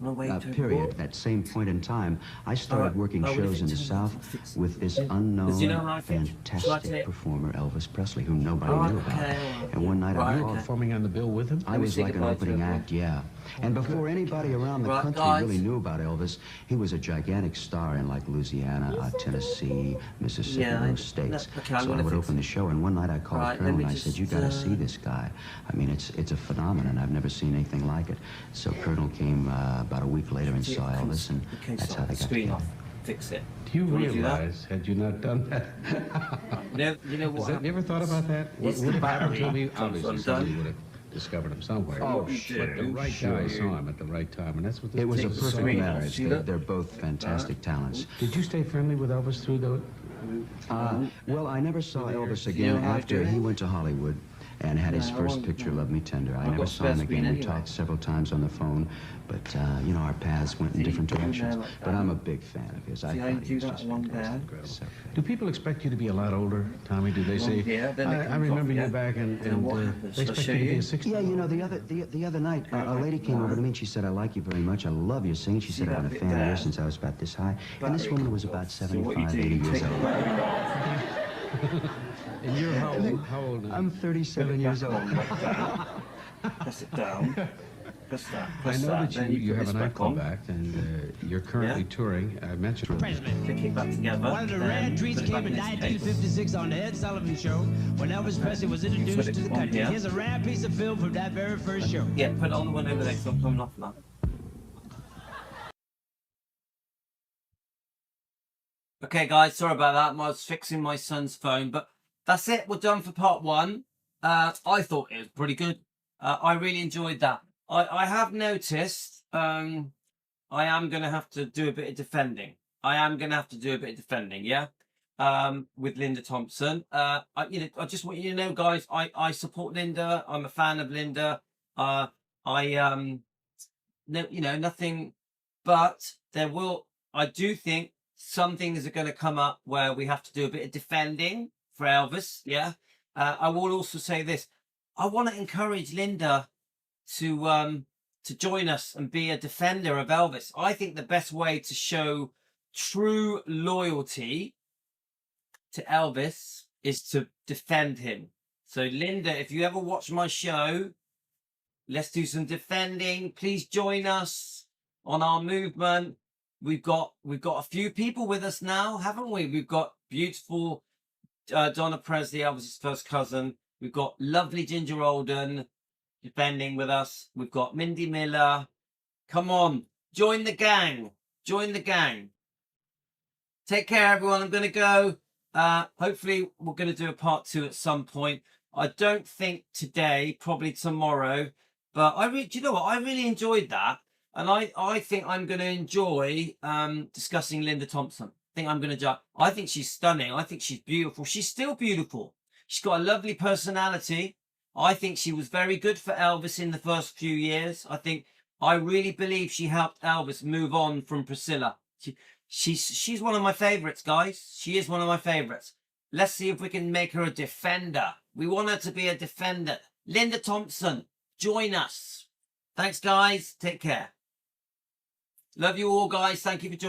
period, that same point in time, I started working shows in the South with this unknown, fantastic performer, Elvis Presley, who nobody knew about. And one night I was performing on the bill with him. I was like an opening act, yeah. And before anybody around the country really knew about Elvis, he was a gigantic star in like Louisiana, Tennessee, Mississippi, those states. So I would open the show, and one night I called Colonel and I said, "You got to see this guy. I mean, it's a phenomenon. I've never seen anything like it." So Colonel came about a week later and saw Elvis, and that's how they got together. Fix it. Do you realize, had you not done that? You know what? Have you ever thought about that? What would have happened to me? Obviously, somebody would have discovered him somewhere. Oh, but the right guy saw him at the right time, and that's what this It was a takes perfect so marriage. They're both fantastic talents. Did you stay friendly with Elvis through the... Well, I never saw Elvis again after he went to Hollywood and had his first picture, Love Me Tender. I never saw him again. We talked several times on the phone, but, you know, our paths went in different directions. But I'm a big fan of his. I thought he was just fantastic. Do people expect you to be a lot older, Tommy? Do they say, I remember you back and they expect you to be a 60? Yeah, you know, the other night, a lady came over to me and she said, "I like you very much. I love your singing." She said, "I've been a fan of yours since I was about this high." And this woman was about 75, 80 years old. And you're how old? I'm 37 years old. Press it down. I know that you have an iPhone back, and you're currently touring. I mentioned Kick it back together. One of the rare treats came in 1956 on the Ed Sullivan Show when Elvis Presley was introduced to the country. Here's a rare piece of film from that very first show. Yeah, put on the one over there, because I'm coming off now. Okay, guys, sorry about that. I was fixing my son's phone, but that's it. We're done for part 1. I thought it was pretty good. I really enjoyed that. I have noticed I am going to have to do a bit of defending. Yeah, with Linda Thompson. I just want you to know, guys, I support Linda. I'm a fan of Linda. No, nothing, but I do think some things are going to come up where we have to do a bit of defending for Elvis. Yeah. I will also say this. I want to encourage Linda to join us and be a defender of Elvis. I think the best way to show true loyalty to Elvis is to defend him. So Linda, if you ever watch my show, let's do some defending. Please join us on our movement. We've got a few people with us now, haven't we? We've got beautiful Donna Presley, Elvis's first cousin. We've got lovely Ginger Alden defending with us. We've got Mindy Miller. Come on, join the gang. Join the gang. Take care, everyone. I'm going to go. Hopefully, we're going to do a part 2 at some point. I don't think today, probably tomorrow. But do you know what? I really enjoyed that. And I think I'm going to enjoy discussing Linda Thompson. I think she's stunning. I think she's beautiful. She's still beautiful. She's got a lovely personality. I think she was very good for Elvis in the first few years. I really believe she helped Elvis move on from Priscilla. She's one of my favorites, guys. She is one of my favorites. Let's see if we can make her a defender. We want her to be a defender. Linda Thompson, join us. Thanks, guys. Take care. Love you all, guys. Thank you for joining.